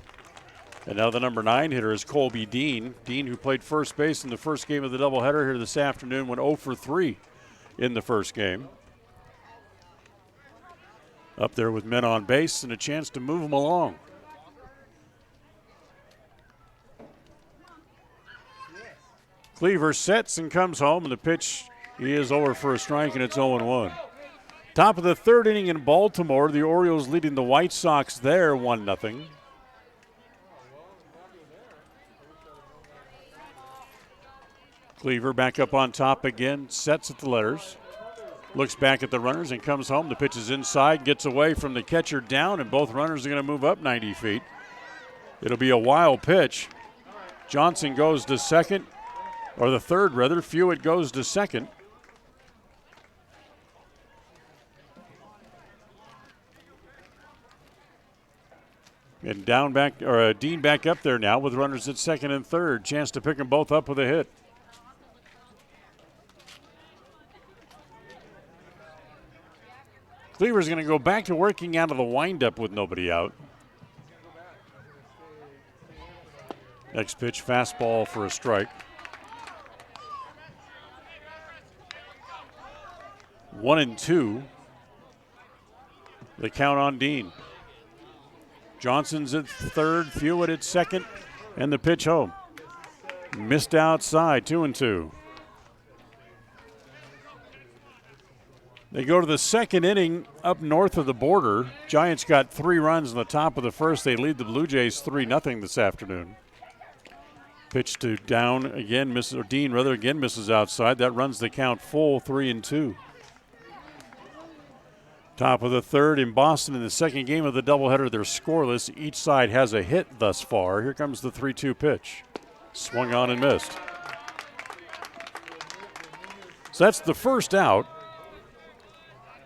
And now the number 9 hitter is Colby Dean. Dean, who played first base in the first game of the doubleheader here this afternoon, went 0 for 3 in the first game. Up there with men on base and a chance to move them along. Cleaver sets and comes home, and the pitch is over for a strike, and it's 0-1. Top of the 3rd inning in Baltimore, the Orioles leading the White Sox there 1-0. Cleaver back up on top again, sets at the letters. Looks back at the runners and comes home. The pitch is inside, gets away from the catcher down, and both runners are going to move up 90 feet. It'll be a wild pitch. Johnson goes to second, or the third rather. Fewitt goes to second. And Dean back up there now with runners at second and third. Chance to pick them both up with a hit. Cleaver's going to go back to working out of the windup with nobody out. Next pitch, fastball for a strike. 1-2. The count on Dean. Johnson's at third, Fewitt at second, and the pitch home. Missed outside, 2-2. They go to the second inning up north of the border. Giants got 3 runs in the top of the first. They lead the Blue Jays 3-0 this afternoon. Pitch to down again, Dean misses outside. That runs the count full, 3-2. Top of the third in Boston in the second game of the doubleheader. They're scoreless. Each side has a hit thus far. Here comes the 3-2 pitch. Swung on and missed. So that's the first out,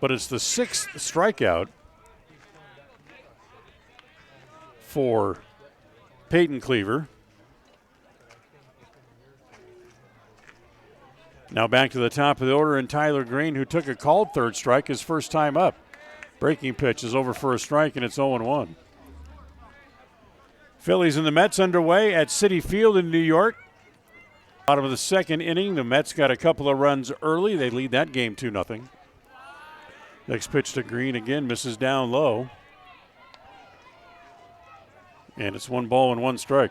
but it's the 6th strikeout for Peyton Cleaver. Now back to the top of the order, and Tyler Green, who took a called third strike his first time up. Breaking pitch is over for a strike, and it's 0-1. Phillies and the Mets underway at Citi Field in New York. Bottom of the second inning, the Mets got a couple of runs early. They lead that game 2-0. Next pitch to Green again, misses down low. And it's 1-1 strike.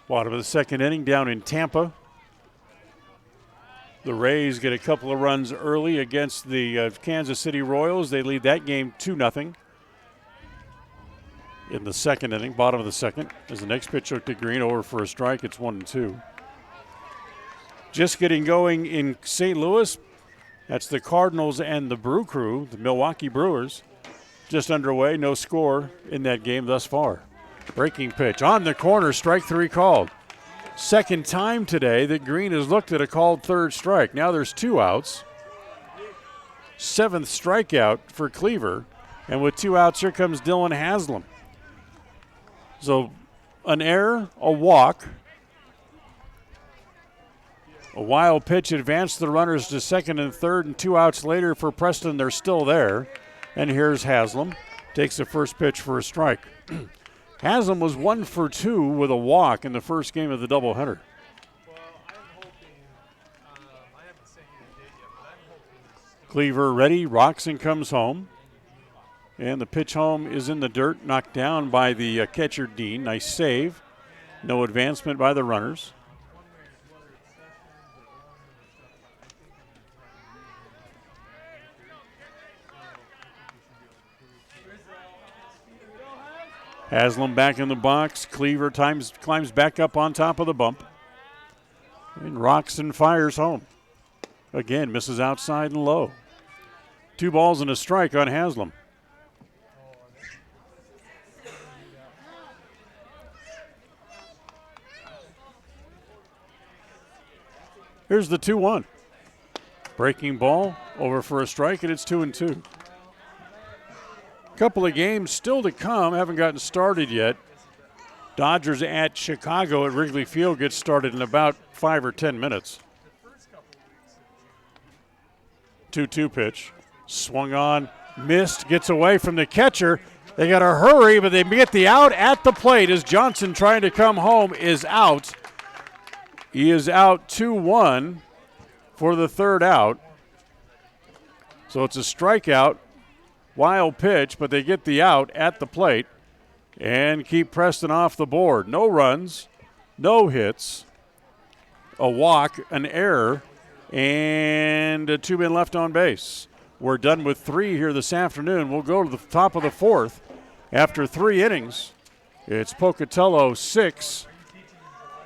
Bottom of the second inning down in Tampa. The Rays get a couple of runs early against the Kansas City Royals. They lead that game 2-0. In the second inning, bottom of the second, as the next pitch to Green over for a strike. It's 1-2. Just getting going in St. Louis. That's the Cardinals and the Brew Crew, the Milwaukee Brewers. Just underway, no score in that game thus far. Breaking pitch on the corner, strike 3 called. Second time today that Green has looked at a called third strike. Now there's 2 outs. 7th strikeout for Cleaver. And with 2 outs, here comes Dylan Haslam. So an error, a walk. A wild pitch advanced the runners to second and third, and 2 outs later for Preston, they're still there. And here's Haslam. Takes the first pitch for a strike. Haslam was 1 for 2 with a walk in the first game of the doubleheader. Cleaver ready, rocks and comes home. And the pitch home is in the dirt, knocked down by the catcher, Dean. Nice save. No advancement by the runners. Haslam back in the box. Cleaver climbs back up on top of the bump. And rocks and fires home. Again, misses outside and low. 2 balls and a strike on Haslam. Here's the 2-1. Breaking ball over for a strike, and it's 2-2. Couple of games still to come, haven't gotten started yet. Dodgers at Chicago at Wrigley Field gets started in about 5 or 10 minutes. 2-2 pitch. Swung on, missed, gets away from the catcher. They got to hurry, but they get the out at the plate as Johnson, trying to come home, is out. He is out 2-1 for the third out. So it's a strikeout. Wild pitch, but they get the out at the plate and keep Preston off the board. No runs, no hits, a walk, an error, and 2 men left on base. We're done with 3 here this afternoon. We'll go to the top of the 4th. After 3 innings, it's Pocatello 6,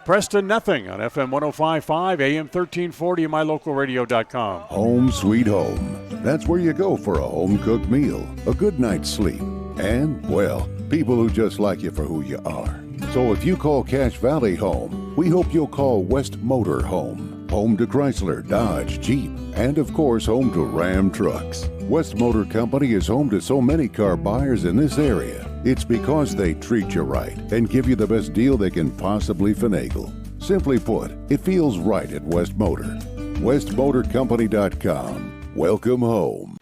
Preston nothing on FM 105.5, AM 1340, and mylocalradio.com. Home sweet home. That's where you go for a home-cooked meal, a good night's sleep, and, well, people who just like you for who you are. So if you call Cache Valley home, we hope you'll call West Motor home. Home to Chrysler, Dodge, Jeep, and of course home to Ram trucks. West Motor Company is home to so many car buyers in this area. It's because they treat you right and give you the best deal they can possibly finagle. Simply put, it feels right at West Motor. WestMotorCompany.com. Welcome home.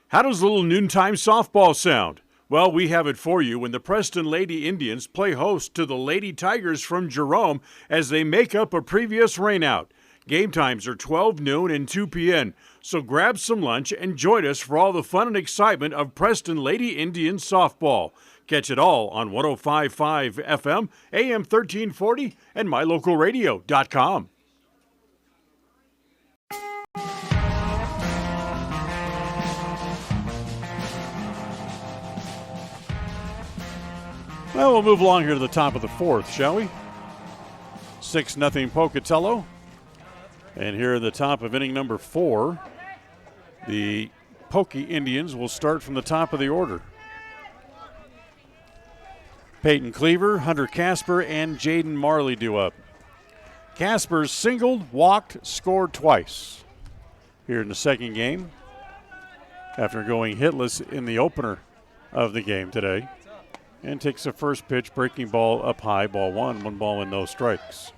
How does little noontime softball sound? Well, we have it for you when the Preston Lady Indians play host to the Lady Tigers from Jerome as they make up a previous rainout. Game times are 12 noon and 2 p.m., so grab some lunch and join us for all the fun and excitement of Preston Lady Indians softball. Catch it all on 105.5 FM, AM 1340, and mylocalradio.com. Well, we'll move along here to the top of the 4th, shall we? 6-0 Pocatello. And here in the top of inning number 4, the Pokey Indians will start from the top of the order. Peyton Cleaver, Hunter Casper, and Jaden Marley due up. Casper's singled, walked, scored twice here in the second game after going hitless in the opener of the game today. And takes the first pitch, breaking ball up high, ball 1 ball and no strikes.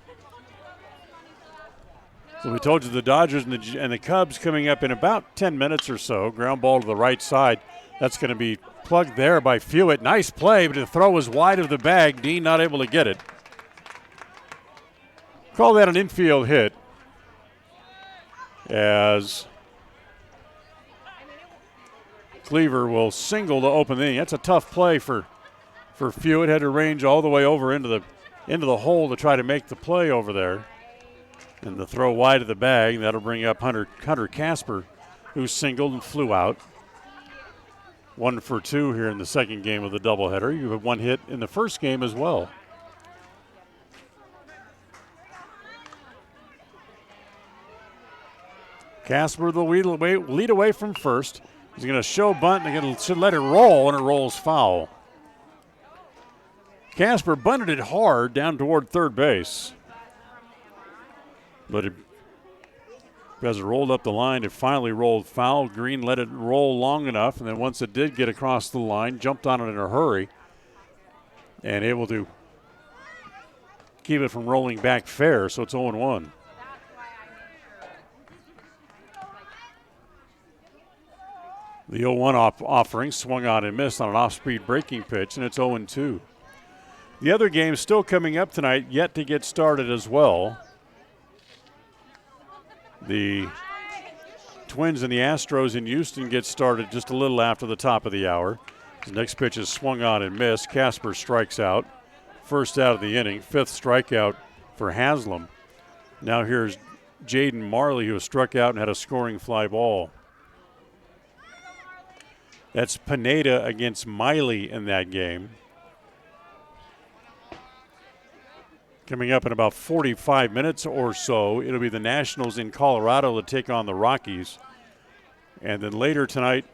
So we told you the Dodgers and the Cubs coming up in about 10 minutes or so. Ground ball to the right side. That's going to be plugged there by Fewitt. Nice play, but the throw was wide of the bag. Dean not able to get it. Call that an infield hit as Cleaver will single to open the inning. That's a tough play for Fewitt. Had to range all the way over into the hole to try to make the play over there. And the throw wide of the bag, that'll bring up Hunter Casper, who singled and flew out. 1 for 2 here in the second game of the doubleheader. You have 1 hit in the first game as well. Casper the lead away from first. He's going to show bunt and should let it roll, and it rolls foul. Casper bunted it hard down toward third base. But as it rolled up the line, it finally rolled foul. Green let it roll long enough, and then once it did get across the line, jumped on it in a hurry and able to keep it from rolling back fair, so it's 0-1. The 0-1 offering swung on and missed on an off-speed breaking pitch, and it's 0-2. The other game still coming up tonight, yet to get started as well. The Twins and the Astros in Houston get started just a little after the top of the hour. The next pitch is swung on and missed. Casper strikes out. First out of the inning. 5th strikeout for Haslam. Now here's Jaden Marley, who struck out and had a scoring fly ball. That's Pineda against Miley in that game. Coming up in about 45 minutes or so, it'll be the Nationals in Colorado to take on the Rockies. And then later tonight,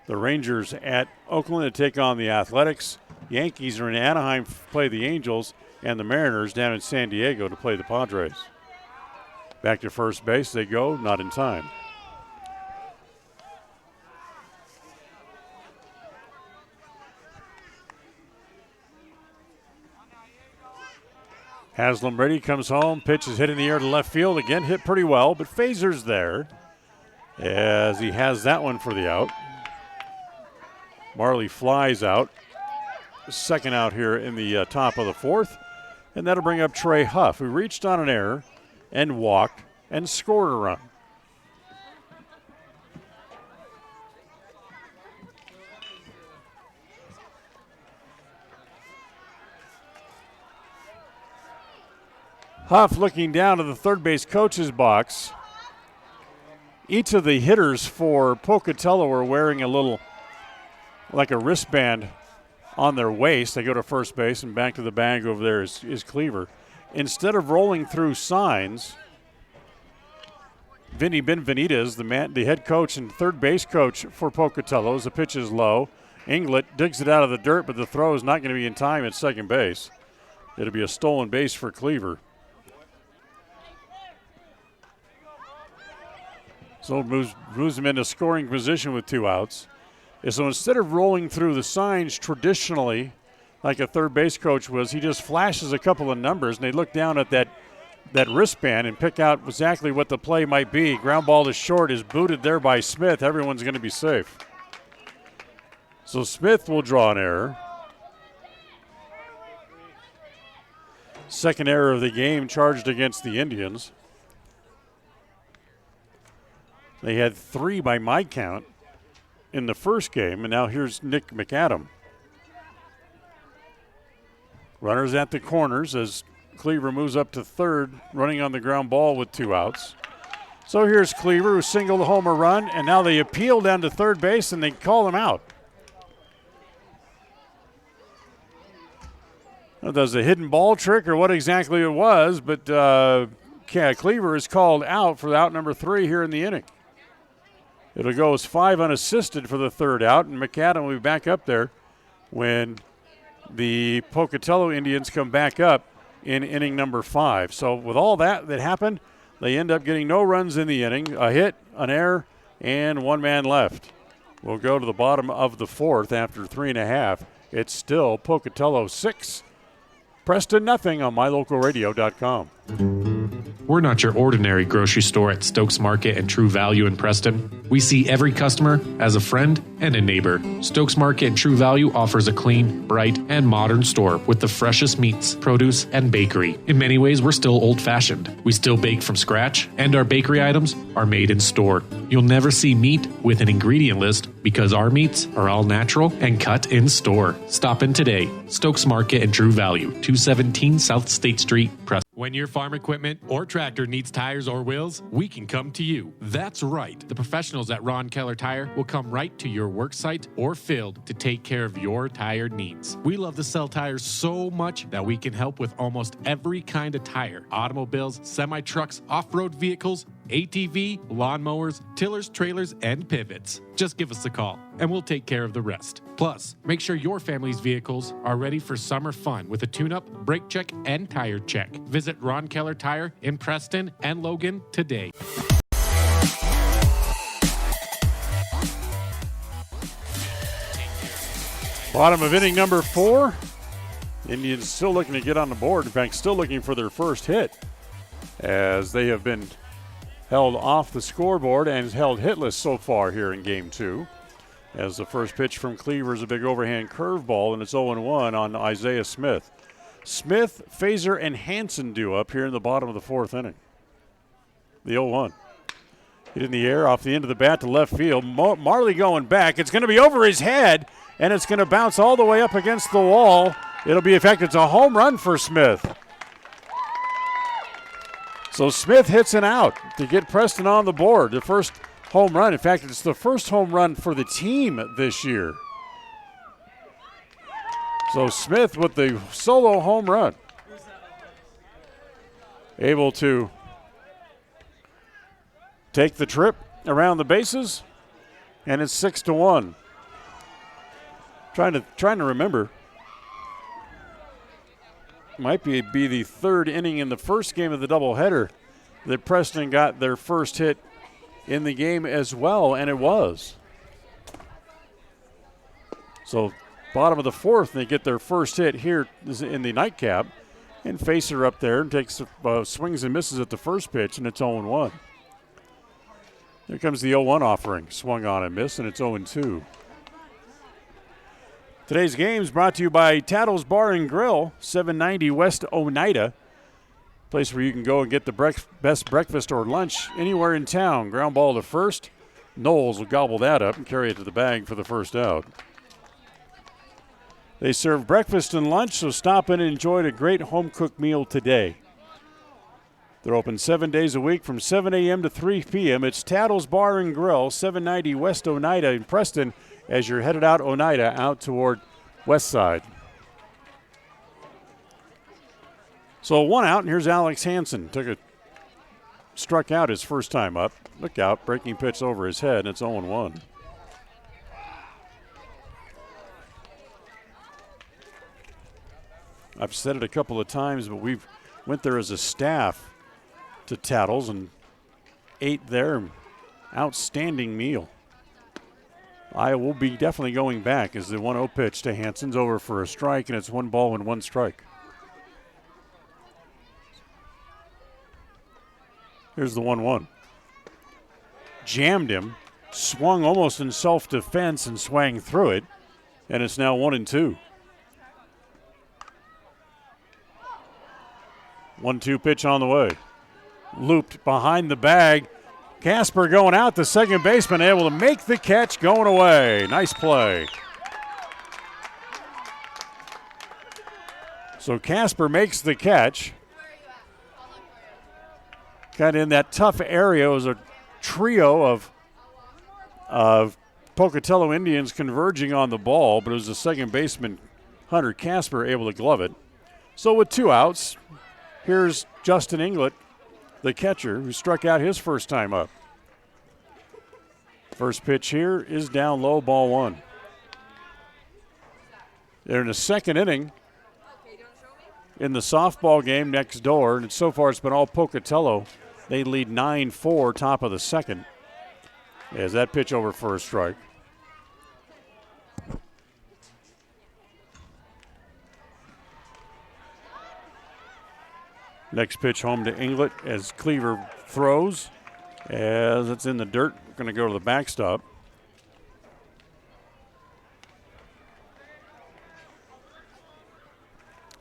the Rangers at Oakland to take on the Athletics. Yankees are in Anaheim to play the Angels, and the Mariners down in San Diego to play the Padres. Back to first base they go, not in time. Haslam ready, comes home, pitch is hit in the air to left field. Again, hit pretty well, but Fazer's there as he has that one for the out. Marley flies out. Second out here in the top of the 4th. And that'll bring up Trey Huff, who reached on an error and walked and scored a run. Huff looking down to the third base coach's box. Each of the hitters for Pocatello are wearing a little, like a wristband on their waist. They go to first base, and back to the bag over there is Cleaver. Instead of rolling through signs, Vinny Benvenides, the head coach and third base coach for Pocatello, as the pitch is low. Inglet digs it out of the dirt, but the throw is not going to be in time at second base. It'll be a stolen base for Cleaver. So moves him into scoring position with 2 outs. And so instead of rolling through the signs traditionally, like a third base coach was, he just flashes a couple of numbers, and they look down at that wristband and pick out exactly what the play might be. Ground ball to short is booted there by Smith. Everyone's going to be safe. So Smith will draw an error. Second error of the game charged against the Indians. They had 3 by my count in the first game, and now here's Nick McAdam. Runners at the corners as Cleaver moves up to third, running on the ground ball with 2 outs. So here's Cleaver, who singled a homer run, and now they appeal down to third base, and they call him out. Now, does a hidden ball trick or what exactly it was, but Cleaver is called out for out number 3 here in the inning. It'll go as 5 unassisted for the third out, and McAdam will be back up there when the Pocatello Indians come back up in inning number 5. So with all that happened, they end up getting no runs in the inning, a hit, an error, and 1 man left. We'll go to the bottom of the 4th after 3.5. It's still Pocatello 6, Preston nothing on mylocalradio.com. We're not your ordinary grocery store at Stokes Market and True Value in Preston. We see every customer as a friend and a neighbor. Stokes Market and True Value offers a clean, bright, and modern store with the freshest meats, produce, and bakery. In many ways, we're still old-fashioned. We still bake from scratch, and our bakery items are made in store. You'll never see meat with an ingredient list because our meats are all natural and cut in store. Stop in today. Stokes Market and True Value, 217 South State Street, Preston. When your farm equipment or tractor needs tires or wheels, we can come to you. That's right. The professionals at Ron Keller Tire will come right to your work site or field to take care of your tire needs. We love to sell tires so much that we can help with almost every kind of tire. Automobiles, semi-trucks, off-road vehicles, ATV, lawnmowers, tillers, trailers, and pivots. Just give us a call, and we'll take care of the rest. Plus, make sure your family's vehicles are ready for summer fun with a tune-up, brake check, and tire check. Visit Ron Keller Tire in Preston and Logan today. Bottom of inning number 4. Indians still looking to get on the board. In fact, still looking for their first hit, as they have been held off the scoreboard and held hitless so far here in Game 2. As the first pitch from Cleaver is a big overhand curveball, and it's 0-1 on Isaiah Smith. Smith, Fazer, and Hansen due up here in the bottom of the 4th inning. The 0-1. Hit in the air off the end of the bat to left field. Marley going back. It's going to be over his head, and it's going to bounce all the way up against the wall. It'll be, in fact, it's a home run for Smith. So Smith hits an out to get Preston on the board. The first home run. In fact, it's the first home run for the team this year. So Smith with the solo home run. Able to take the trip around the bases, and it's 6-1. Trying to remember. Might be the 3rd inning in the first game of the doubleheader that Preston got their first hit in the game as well, and it was. So bottom of the 4th, they get their first hit here in the nightcap, and Facer up there and takes swings and misses at the first pitch, and it's 0-1. Here comes the 0-1 offering. Swung on and missed, and it's 0-2. Today's game is brought to you by Tattles Bar and Grill, 790 West Oneida. Place where you can go and get the best breakfast or lunch anywhere in town. Ground ball to first. Knowles will gobble that up and carry it to the bag for the first out. They serve breakfast and lunch, so stop in and enjoy a great home-cooked meal today. They're open 7 days a week from 7 a.m. to 3 p.m. It's Tattles Bar and Grill, 790 West Oneida in Preston, as you're headed out Oneida out toward West Side. So 1 out, and here's Alex Hansen. Struck out his first time up. Look out, breaking pitch over his head, and it's 0-1. I've said it a couple of times, but we've went there as a staff to Tattles and ate their outstanding meal. I will be definitely going back as the 1-0 pitch to Hansen's over for a strike, and it's 1 ball and 1 strike. Here's the 1-1. Jammed him, swung almost in self-defense and swang through it, and it's now 1-2. 1-2 pitch on the way. Looped behind the bag. Casper going out, the second baseman able to make the catch, going away. Nice play. So Casper makes the catch. Kind of in that tough area. It was a trio of Pocatello Indians converging on the ball, but it was the second baseman, Hunter Casper, able to glove it. So with 2 outs, here's Justin Inglett the catcher, who struck out his first time up. First pitch here is down low, ball one. They're in the second inning in the softball game next door, and so far it's been all Pocatello. They lead 9-4, top of the second, as that pitch over for a strike. Next pitch home to Inglet as Cleaver throws. As it's in the dirt, going to go to the backstop.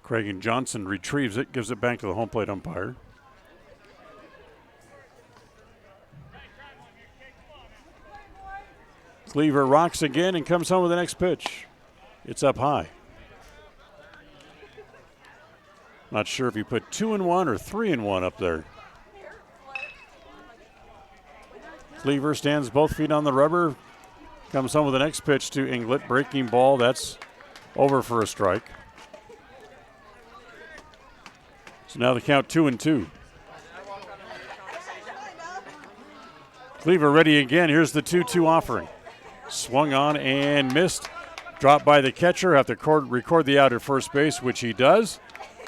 Craig Johnson retrieves it, gives it back to the home plate umpire. Cleaver rocks again and comes home with the next pitch. It's up high. Not sure if he put 2-1 or 3-1 up there. Cleaver stands both feet on the rubber. Comes home with the next pitch to Inglet. Breaking ball, that's over for a strike. So now the count 2-2. Cleaver ready again. Here's the 2-2 offering. Swung on and missed. Dropped by the catcher. Have to record the out at first base, which he does.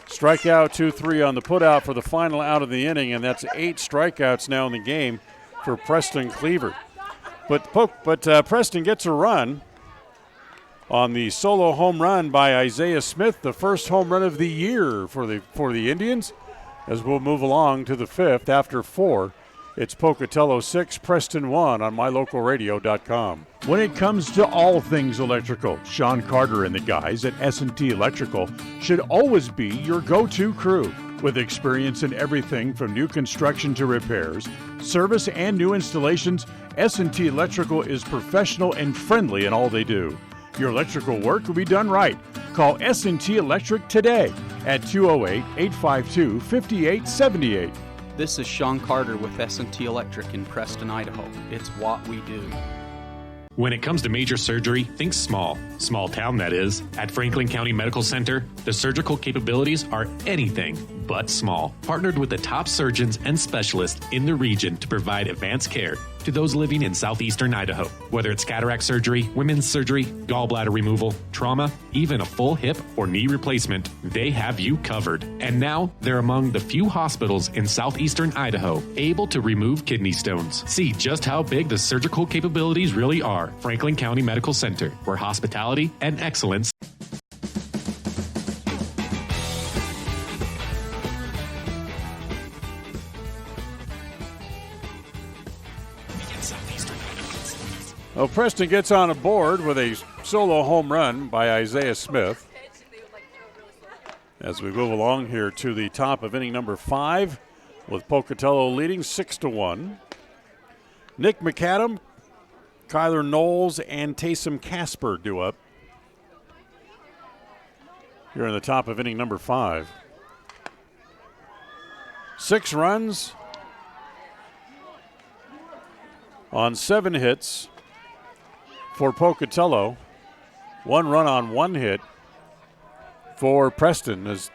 Strikeout 2-3 on the putout for the final out of the inning, and that's 8 strikeouts now in the game for Preston Cleaver. But Preston gets a run on the solo home run by Isaiah Smith, the first home run of the year for the Indians, as we'll move along to the fifth after 4. It's Pocatello 6, Preston 1 on mylocalradio.com. When it comes to all things electrical, Sean Carter and the guys at S&T Electrical should always be your go-to crew. With experience in everything from new construction to repairs, service, and new installations, S&T Electrical is professional and friendly in all they do. Your electrical work will be done right. Call S&T Electric today at 208-852-5878. This is Sean Carter with S&T Electric in Preston, Idaho. It's what we do. When it comes to major surgery, think small. Small town, that is. At Franklin County Medical Center, the surgical capabilities are anything but small. Partnered with the top surgeons and specialists in the region to provide advanced care to those living in southeastern Idaho. Whether it's cataract surgery, women's surgery, gallbladder removal, trauma, even a full hip or knee replacement, they have you covered. And now, they're among the few hospitals in southeastern Idaho able to remove kidney stones. See just how big the surgical capabilities really are. Franklin County Medical Center, where hospitality and excellence. Well, Preston gets on a board with a solo home run by Isaiah Smith. As we move along here to the top of inning number 5, with Pocatello leading 6-1. Nick McAdam, Kyler Knowles, and Taysom Casper due up here in the top of inning number 5. 6 runs on 7 hits for Pocatello. 1 run on 1 hit for Preston, as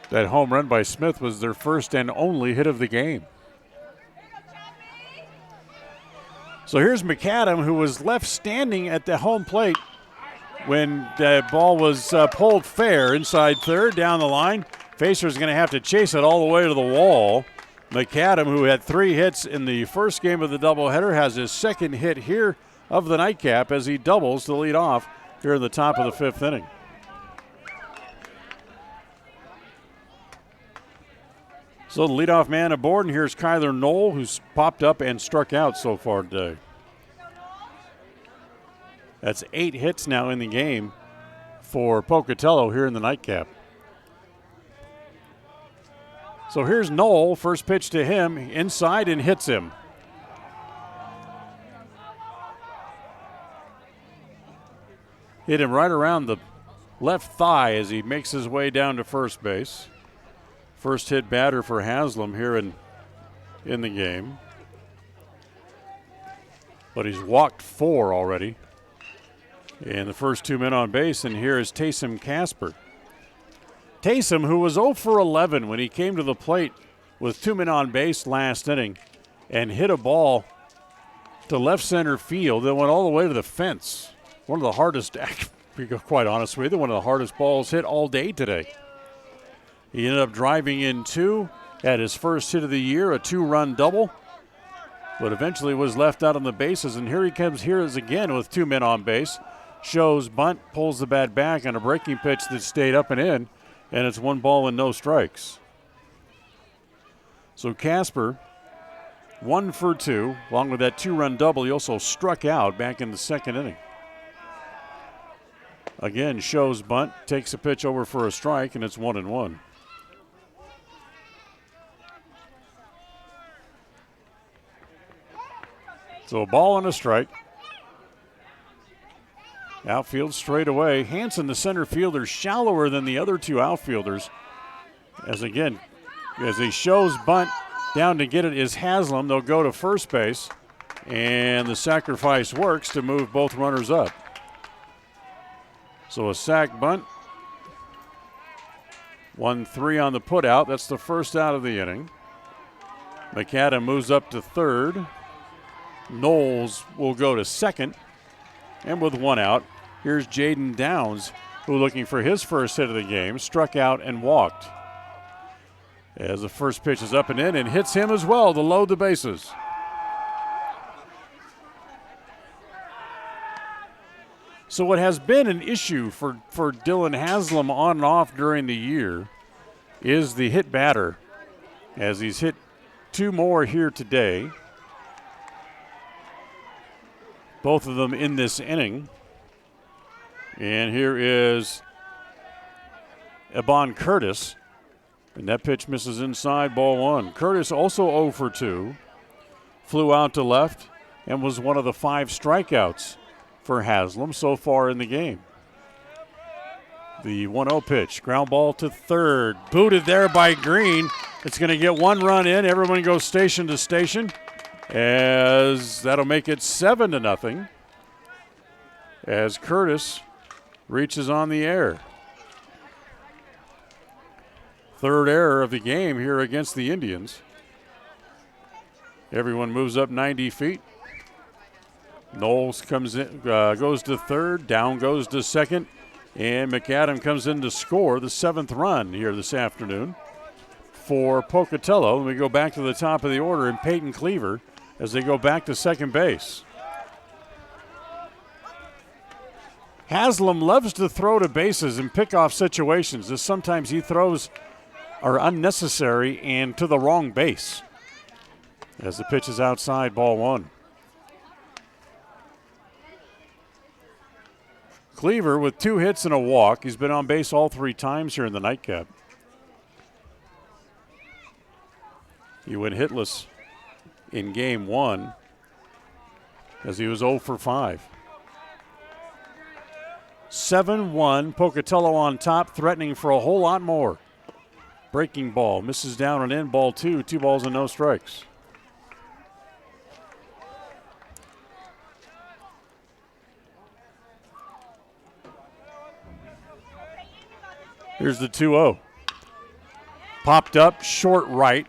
that home run by Smith was their first and only hit of the game. So here's McAdam, who was left standing at the home plate when the ball was pulled fair inside third down the line. Facer's going to have to chase it all the way to the wall. McAdam, who had 3 hits in the first game of the doubleheader, has his second hit here of the nightcap as he doubles to lead off here in the top of the 5th inning. So the leadoff man aboard, and here's Kyler Knoll, who's popped up and struck out so far today. That's 8 hits now in the game for Pocatello here in the nightcap. So here's Knoll, first pitch to him, inside and hits him. Hit him right around the left thigh as he makes his way down to first base. First hit batter for Haslam here in the game. But he's walked 4 already. And the first 2 men on base, and here is Taysom Casper. Taysom, who was 0 for 11 when he came to the plate with 2 men on base last inning and hit a ball to left center field that went all the way to the fence. One of the hardest, to be quite honest with you, one of the hardest balls hit all day today. He ended up driving in 2 at his first hit of the year, a 2-run double, but eventually was left out on the bases. And here he comes here is again with 2 men on base. Shows bunt, pulls the bat back on a breaking pitch that stayed up and in, and it's 1 ball and no strikes. So Casper, 1 for 2, along with that 2-run double. He also struck out back in the second inning. Again, shows bunt, takes a pitch over for a strike, and it's 1-1. So a ball and a strike. Outfield straight away. Hansen, the center fielder, shallower than the other 2 outfielders. As he shows bunt, down to get it is Haslam. They'll go to first base, and the sacrifice works to move both runners up. So a sac bunt. 1-3 on the put out. That's the first out of the inning. McAdam moves up to third. Knowles will go to second. And with 1 out, here's Jaden Downs, who looking for his first hit of the game, struck out and walked. As the first pitch is up and in and hits him as well to load the bases. So what has been an issue for Dylan Haslam on and off during the year is the hit batter, as he's hit 2 more here today. Both of them in this inning. And here is Ebon Curtis. And that pitch misses inside, ball 1. Curtis also 0 for 2. Flew out to left and was one of the 5 strikeouts for Haslam so far in the game. The 1-0 pitch, ground ball to third. Booted there by Green. It's going to get 1 run in. Everyone goes station to station, as that'll make it 7-0 as Curtis reaches on the air. Third error of the game here against the Indians. Everyone moves up 90 feet. Knowles comes in, goes to third, down goes to second, and McAdam comes in to score the 7th run here this afternoon for Pocatello. And we go back to the top of the order, and Peyton Cleaver as they go back to second base. Haslam loves to throw to bases and pick off situations, as sometimes he throws are unnecessary and to the wrong base. As the pitch is outside, ball 1. Cleaver with 2 hits and a walk. He's been on base all 3 times here in the nightcap. He went hitless in game 1 as he was 0 for 5. 7-1, Pocatello on top, threatening for a whole lot more. Breaking ball, misses down and in, ball 2, 2 balls and no strikes. Here's the 2-0. Popped up, short right.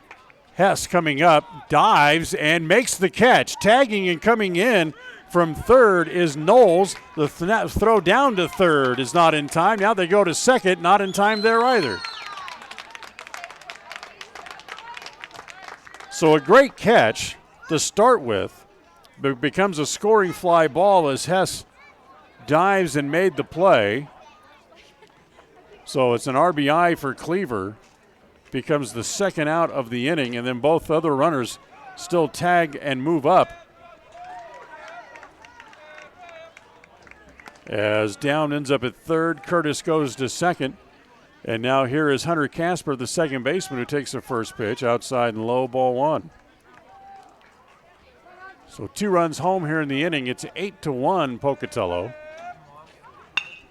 Hess coming up, dives and makes the catch. Tagging and coming in from third is Knowles. The throw down to third is not in time. Now they go to second, not in time there either. So a great catch to start with, but becomes a scoring fly ball as Hess dives and made the play. So it's an RBI for Cleaver. Becomes the second out of the inning, and then both other runners still tag and move up. As Down ends up at third, Curtis goes to second. And now here is Hunter Casper, the second baseman, who takes the first pitch outside and low, ball 1. So 2 runs home here in the inning. It's 8-1 Pocatello.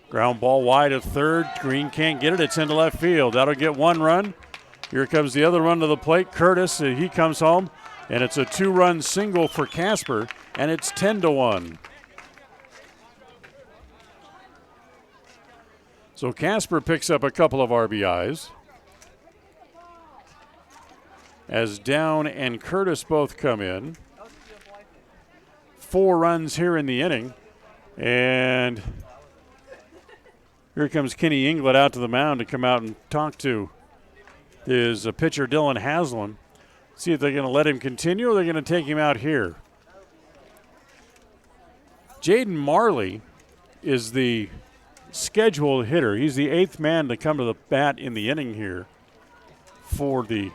Ground ball wide of third. Green can't get it. It's into left field. That'll get 1 run. Here comes the other run to the plate. Curtis, he comes home, and it's a 2-run single for Casper, and it's 10-1. So Casper picks up a couple of RBIs. as Down and Curtis both come in. 4 runs here in the inning. And here comes Kenny Inglet out to the mound to come out and talk to his pitcher, Dylan Haslam. See if they're going to let him continue or they're going to take him out here. Jaden Marley is the scheduled hitter. He's the 8th man to come to the bat in the inning here for the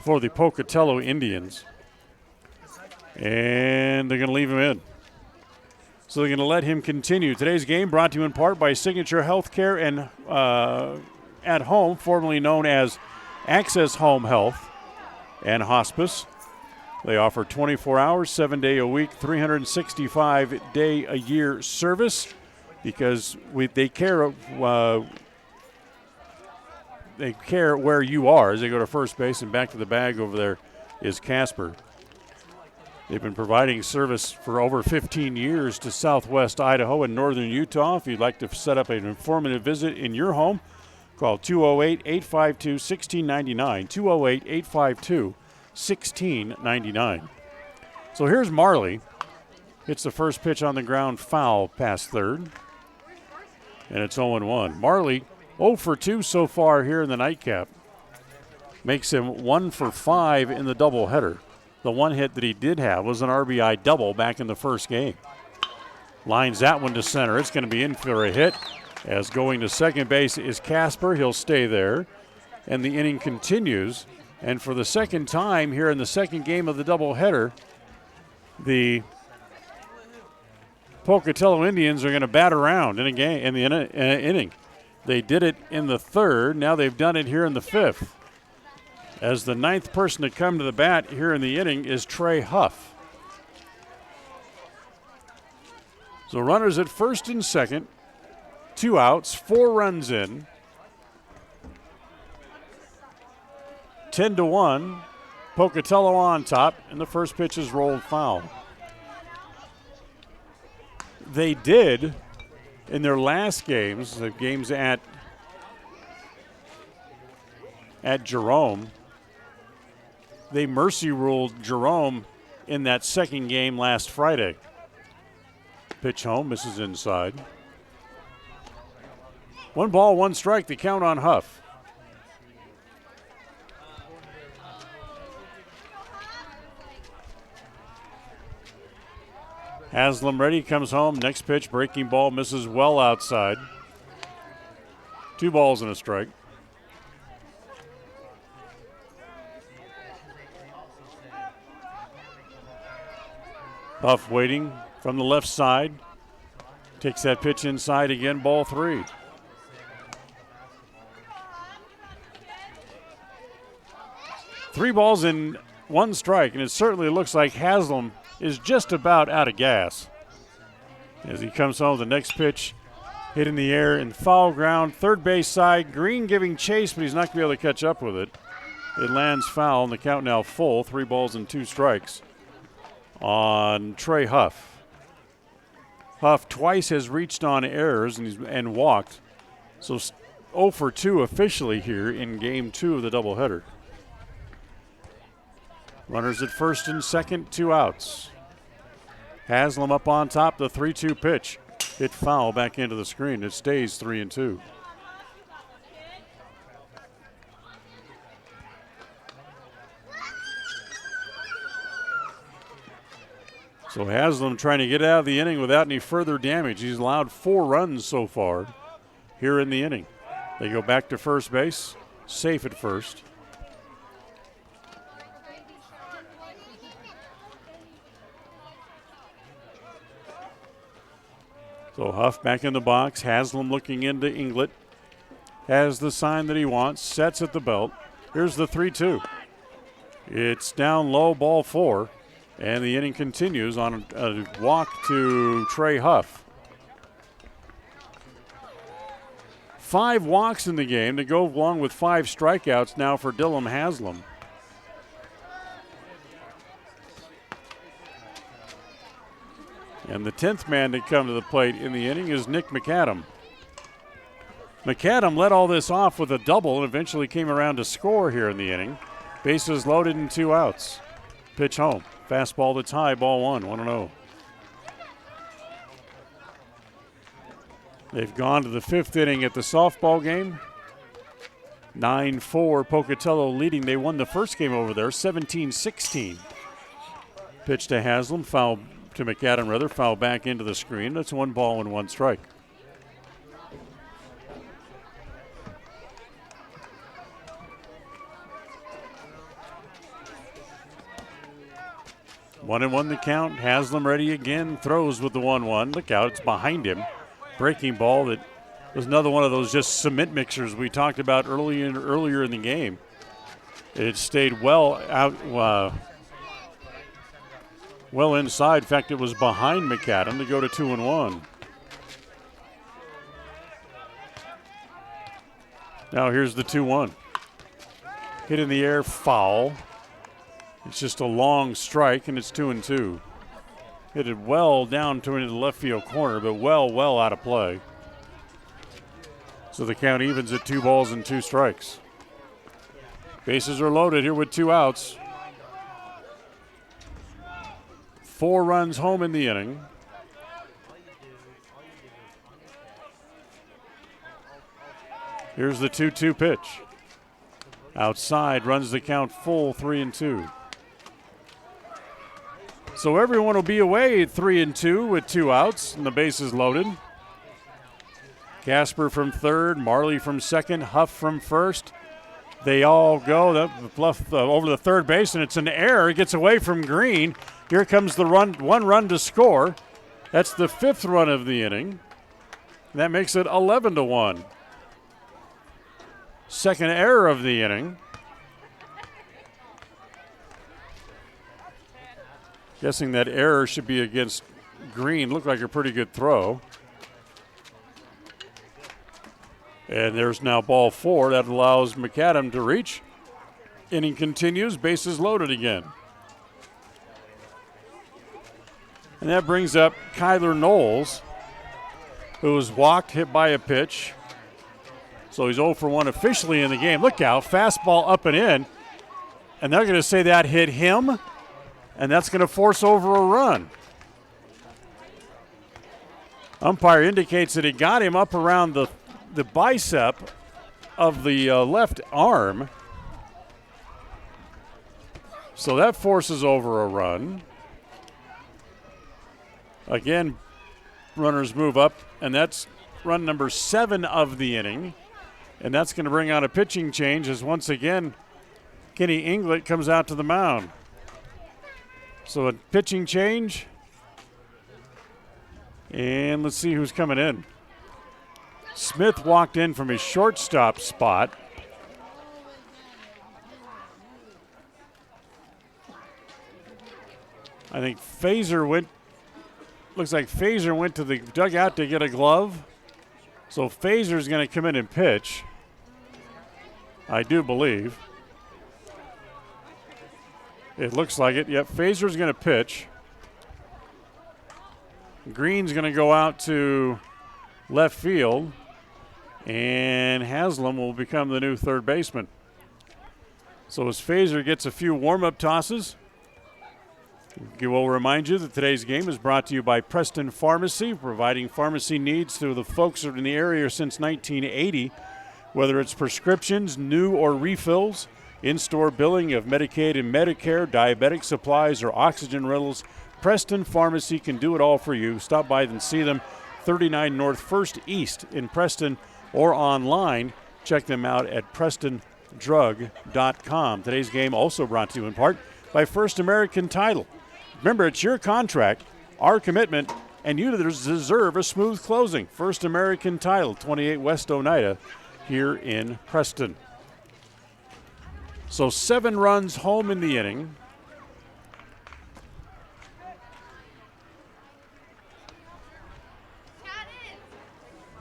Pocatello Indians. And they're going to leave him in. So they're going to let him continue. Today's game brought to you in part by Signature Healthcare and at Home, formerly known as Access Home Health and Hospice. They offer 24 hours, 7 day a week, 365 day a year service because they care where you are as they go to first base, and back to the bag over there is Casper. They've been providing service for over 15 years to southwest Idaho and northern Utah. If you'd like to set up an informative visit in your home, call 208-852-1699, 208-852-1699. So here's Marley. Hits the first pitch on the ground, foul past third. And it's 0-1. Marley 0 for 2 so far here in the nightcap. Makes him 1 for 5 in the doubleheader. The one hit that he did have was an RBI double back in the first game. Lines that one to center. It's going to be in for a hit. As going to second base is Casper. He'll stay there. And the inning continues. And for the second time here in the second game of the doubleheader, the Pocatello Indians are going to bat around in the inning. They did it in the third. Now they've done it here in the fifth. As the 9th person to come to the bat here in the inning is Trey Huff. So runners at first and second, 2 outs, 4 runs in. 10-1, Pocatello on top, and the first pitch is rolled foul. They did in their last games, the games at Jerome, they mercy ruled Jerome in that second game last Friday. Pitch home, misses inside. 1 ball, 1 strike, the count on Huff. Haslam ready, comes home. Next pitch, breaking ball, misses well outside. 2 balls and a strike. Huff waiting from the left side. Takes that pitch inside again, ball 3. Three balls and 1 strike, and it certainly looks like Haslam is just about out of gas. As he comes home, the next pitch hit in the air and foul ground, third base side. Green giving chase, but he's not going to be able to catch up with it. It lands foul, and the count now full, 3 balls and 2 strikes on Trey Huff. Huff twice has reached on errors and walked. So 0 for 2 officially here in game 2 of the doubleheader. Runners at first and second, 2 outs. Haslam up on top, the 3-2 pitch. Hit foul back into the screen. It stays 3-2. So Haslam trying to get out of the inning without any further damage. He's allowed 4 runs so far here in the inning. They go back to first base, safe at first. So Huff back in the box. Haslam looking into Inglet. Has the sign that he wants. Sets at the belt. Here's the 3-2. It's down low, ball 4. And the inning continues on a walk to Trey Huff. 5 walks in the game to go along with 5 strikeouts now for Dylan Haslam. And the 10th man to come to the plate in the inning is Nick McAdam. McAdam led all this off with a double and eventually came around to score here in the inning. Bases loaded and 2 outs. Pitch home. Fastball to tie, ball 1, 1-0. They've gone to the 5th inning at the softball game. 9-4, Pocatello leading. They won the first game over there, 17-16. Pitch to Haslam, foul to McAdam, foul back into the screen. That's 1 ball and 1 strike. One and 1 the count. Haslam ready again. Throws with the 1-1. Look out, it's behind him. Breaking ball that was another one of those just cement mixers we talked about earlier in the game. It stayed well out, well inside. In fact, it was behind McAdam to go to 2-1. Now here's the 2-1. Hit in the air, foul. It's just a long strike, and it's 2-2. Hit it well down to into the left field corner, but well out of play. So the count evens at 2 balls and 2 strikes. Bases are loaded here with 2 outs. 4 runs home in the inning. Here's the 2-2 pitch. Outside, runs the count full, 3-2. So everyone will be away at 3-2 with 2 outs and the bases loaded. Casper from third, Marley from second, Huff from first. They all go over the third base, and it's an error. It gets away from Green. Here comes the run, 1 run to score. That's the 5th run of the inning. And that makes it 11-1. Second error of the inning. Guessing that error should be against Green. Looked like a pretty good throw. And there's now ball 4. That allows McAdam to reach. Inning continues. Bases loaded again. And that brings up Kyler Knowles, who was walked, hit by a pitch. So he's 0 for 1 officially in the game. Look out. Fastball up and in. And they're going to say that hit him. And that's going to force over a run. Umpire indicates that he got him up around the bicep of the left arm. So that forces over a run. Again, runners move up, and that's run number 7 of the inning. And that's going to bring out a pitching change as once again Kenny Inglet comes out to the mound. So a pitching change. And let's see who's coming in. Smith walked in from his shortstop spot. I think looks like Fazer went to the dugout to get a glove. So Fazer's going to come in and pitch, I do believe. It looks like it. Yep, Fazer's going to pitch. Green's going to go out to left field, and Haslam will become the new third baseman. So as Fazer gets a few warm-up tosses, we will remind you that today's game is brought to you by Preston Pharmacy, providing pharmacy needs to the folks in the area since 1980. Whether it's prescriptions, new or refills, in-store billing of Medicaid and Medicare, diabetic supplies, or oxygen rentals, Preston Pharmacy can do it all for you. Stop by and see them, 39 North 1st East in Preston, or online. Check them out at PrestonDrug.com. Today's game also brought to you in part by First American Title. Remember, it's your contract, our commitment, and you deserve a smooth closing. First American Title, 28 West Oneida, here in Preston. So 7 runs home in the inning.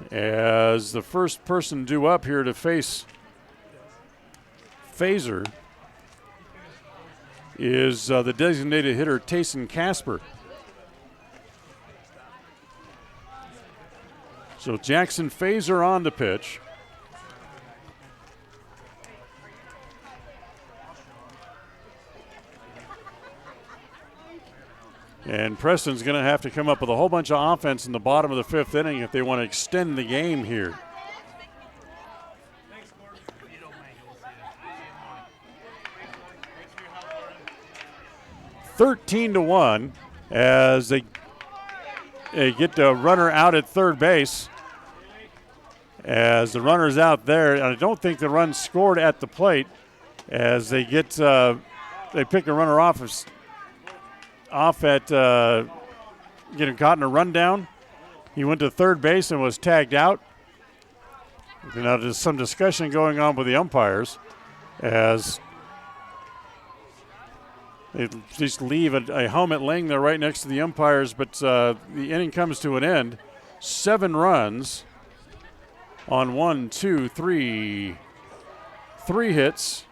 As the first person due up here to face Fazer is the designated hitter, Tayson Casper. So Jackson Fazer on the pitch. And Preston's going to have to come up with a whole bunch of offense in the bottom of the fifth inning if they want to extend the game here. (13-1) as they get the runner out at third base. As the runner's out there, and I don't think the run scored at the plate. As they get, they pick a runner off at getting caught in a rundown. He went to third base and was tagged out. Now there's some discussion going on with the umpires as they just leave a helmet laying there right next to the umpires, but the inning comes to an end. 7 runs on 3 hits,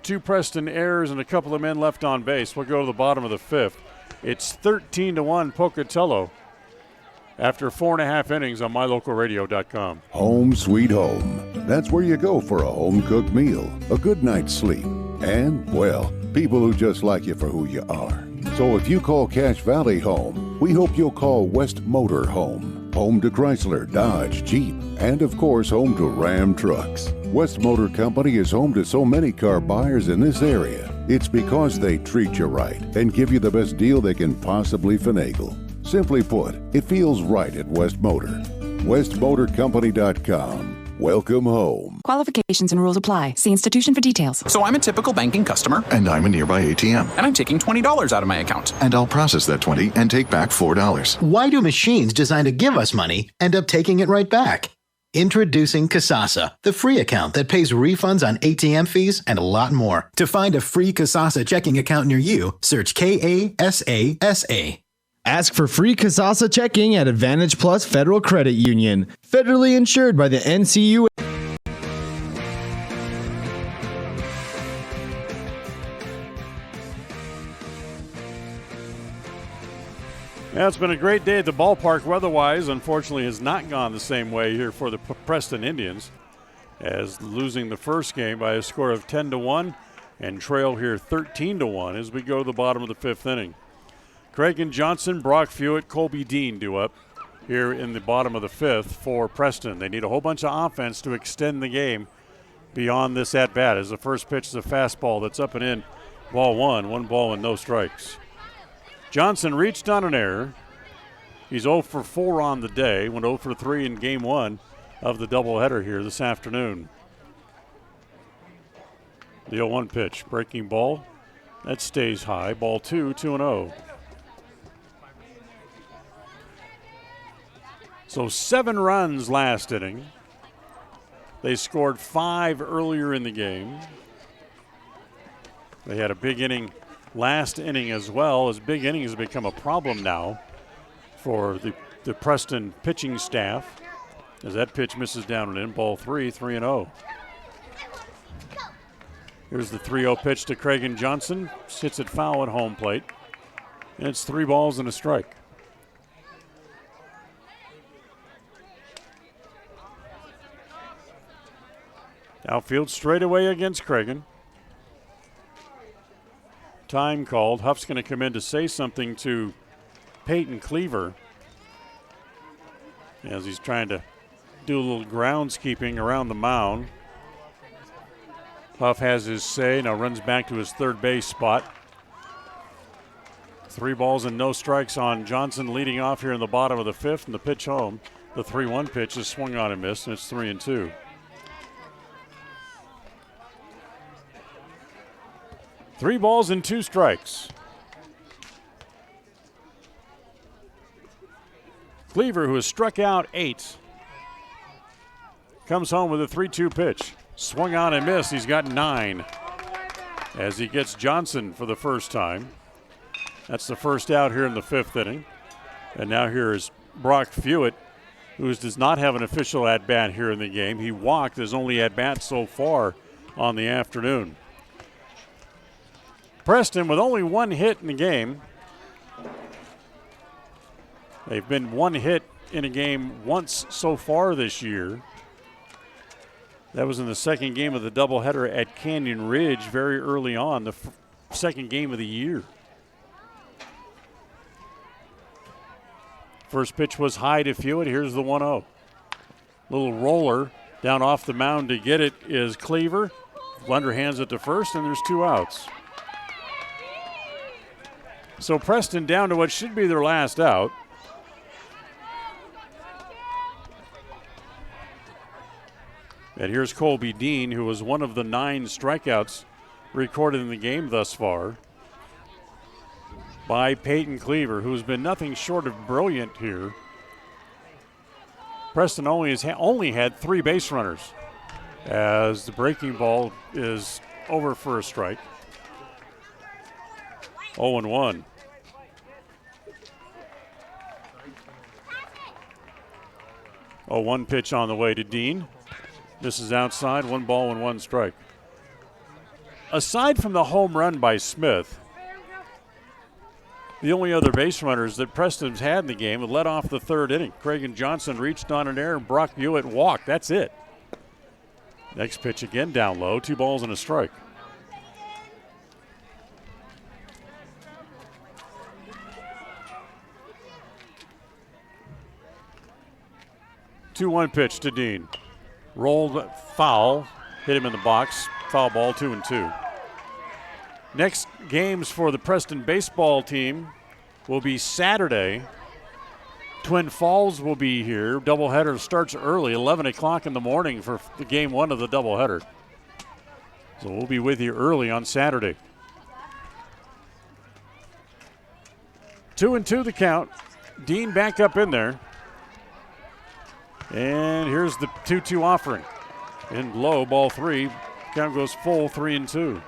2 Preston errors, and a couple of men left on base. We'll go to the bottom of the fifth. It's 13-1 Pocatello after 4.5 innings on mylocalradio.com. Home sweet home. That's where you go for a home-cooked meal, a good night's sleep, and, well, people who just like you for who you are. So if you call Cache Valley home, we hope you'll call West Motor home. Home to Chrysler, Dodge, Jeep, and of course home to Ram trucks. West Motor Company is home to so many car buyers in this area. It's because they treat you right and give you the best deal they can possibly finagle. Simply put, it feels right at West Motor. WestMotorCompany.com. Welcome home. Qualifications and rules apply. See institution for details. So I'm a typical banking customer. And I'm a nearby ATM. And I'm taking $20 out of my account. And I'll process that $20 and take back $4. Why do machines designed to give us money end up taking it right back? Introducing Kasasa, the free account that pays refunds on ATM fees and a lot more. To find a free Kasasa checking account near you, search Kasasa. Ask for free Kasasa checking at Advantage Plus Federal Credit Union. Federally insured by the NCUA. Yeah, it's been a great day at the ballpark weather-wise. Unfortunately, has not gone the same way here for the Preston Indians, as losing the first game by a score of 10-1 and trail here 13-1 as we go to the bottom of the fifth inning. Craig Johnson, Brock Fewitt, Colby Dean due up here in the bottom of the fifth for Preston. They need a whole bunch of offense to extend the game beyond this at-bat, as the first pitch is a fastball that's up and in, ball 1 ball and no strikes. Johnson reached on an error. He's 0 for 4 on the day, went 0 for 3 in game 1 of the doubleheader here this afternoon. The 0-1 pitch, breaking ball, that stays high. Ball 2-0. So 7 runs last inning. They scored 5 earlier in the game. They had a big inning last inning as well, as big inning has become a problem now for the Preston pitching staff, as that pitch misses down and in. Ball 3-0. Here's the 3-0 pitch to Craig Johnson. Hits it foul at home plate. And it's 3 balls and a strike. Outfield straightaway against Cragen. Time called. Huff's going to come in to say something to Peyton Cleaver as he's trying to do a little groundskeeping around the mound. Huff has his say, now runs back to his third base spot. 3 balls and no strikes on Johnson leading off here in the bottom of the fifth, and the pitch home. The 3-1 pitch is swung on and missed, and it's 3-2. Three balls and 2 strikes. Cleaver, who has struck out 8, comes home with a 3-2 pitch. Swung on and missed. He's got 9 as he gets Johnson for the first time. That's the first out here in the fifth inning. And now here is Brock Fewitt, who does not have an official at-bat here in the game. He walked his only at-bat so far on the afternoon. Preston with only 1 hit in the game. They've been 1 hit in a game once so far this year. That was in the second game of the doubleheader at Canyon Ridge very early on, the second game of the year. First pitch was high to Fewitt. Here's the 1-0. Little roller down off the mound to get it is Cleaver. Underhands it to first, and there's 2 outs. So Preston down to what should be their last out. And here's Colby Dean, who was one of the 9 strikeouts recorded in the game thus far by Peyton Cleaver, who's been nothing short of brilliant here. Preston only had 3 base runners as the breaking ball is over for a strike. 0-1. Oh, 1 pitch on the way to Dean. This is outside, 1 ball and 1 strike. Aside from the home run by Smith, the only other base runners that Preston's had in the game had led off the 3rd inning. Craig Johnson reached on an error, and Brock Hewitt walked. That's it. Next pitch again down low, 2 balls and a strike. Two-one pitch to Dean. Rolled foul, hit him in the box. Foul ball, 2-2. Next games for the Preston baseball team will be Saturday. Twin Falls will be here. Doubleheader starts early, 11 o'clock in the morning for the game 1 of the doubleheader. So we'll be with you early on Saturday. 2-2 the count. Dean back up in there. And here's the 2-2 offering. In low, ball 3. Count goes full, 3-2.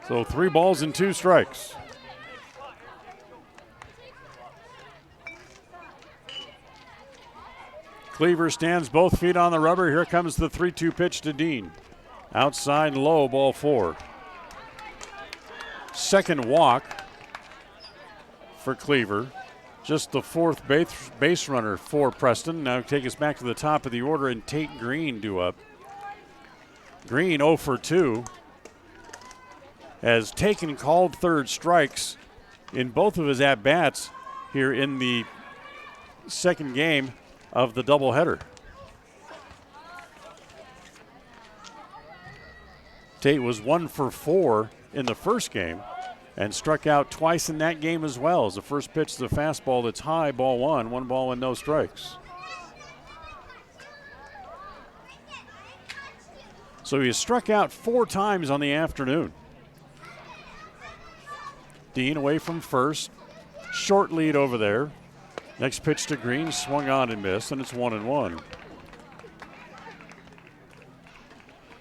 So 3 balls and 2 strikes. Cleaver stands both feet on the rubber. Here comes the 3-2 pitch to Dean. Outside low, ball 4. Second walk for Cleaver. Just the 4th base runner for Preston. Now take us back to the top of the order and Tate Green due up. Green 0 for 2. Has taken called 3rd strikes in both of his at-bats here in the second game of the doubleheader. Tate was 1 for 4 in the first game and struck out twice in that game as well. As the first pitch is a fastball that's high, ball 1, 1 ball and no strikes. So he has struck out 4 times on the afternoon. Dean away from first. Short lead over there. Next pitch to Green, swung on and missed, and it's 1-1.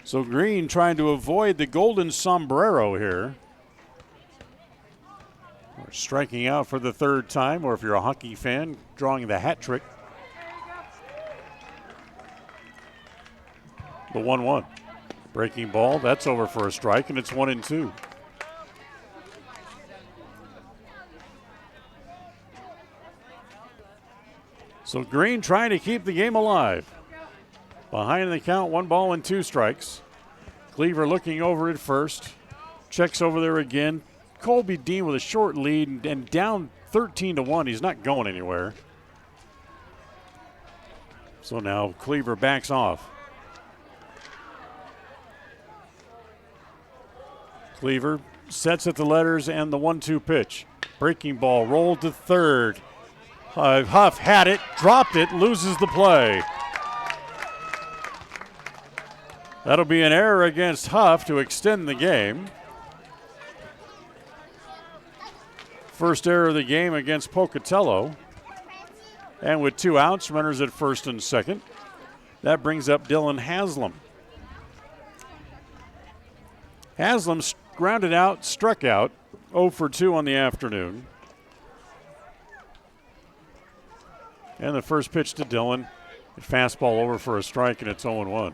So Green trying to avoid the golden sombrero here. Or striking out for the 3rd time, or if you're a hockey fan, drawing the hat trick. The 1-1. Breaking ball, that's over for a strike, and it's 1-2. So Green trying to keep the game alive. Behind the count, 1 ball and 2 strikes. Cleaver looking over at first. Checks over there again. Colby Dean with a short lead and down 13-1. He's not going anywhere. So now Cleaver backs off. Cleaver sets at the letters and the 1-2 pitch. Breaking ball rolled to 3rd. Huff had it, dropped it, loses the play. That'll be an error against Huff to extend the game. First error of the game against Pocatello. And with 2 outs, runners at first and second. That brings up Dylan Haslam. Haslam grounded out, struck out, 0 for 2 on the afternoon. And the first pitch to Dylan, a fastball over for a strike, and it's 0-1.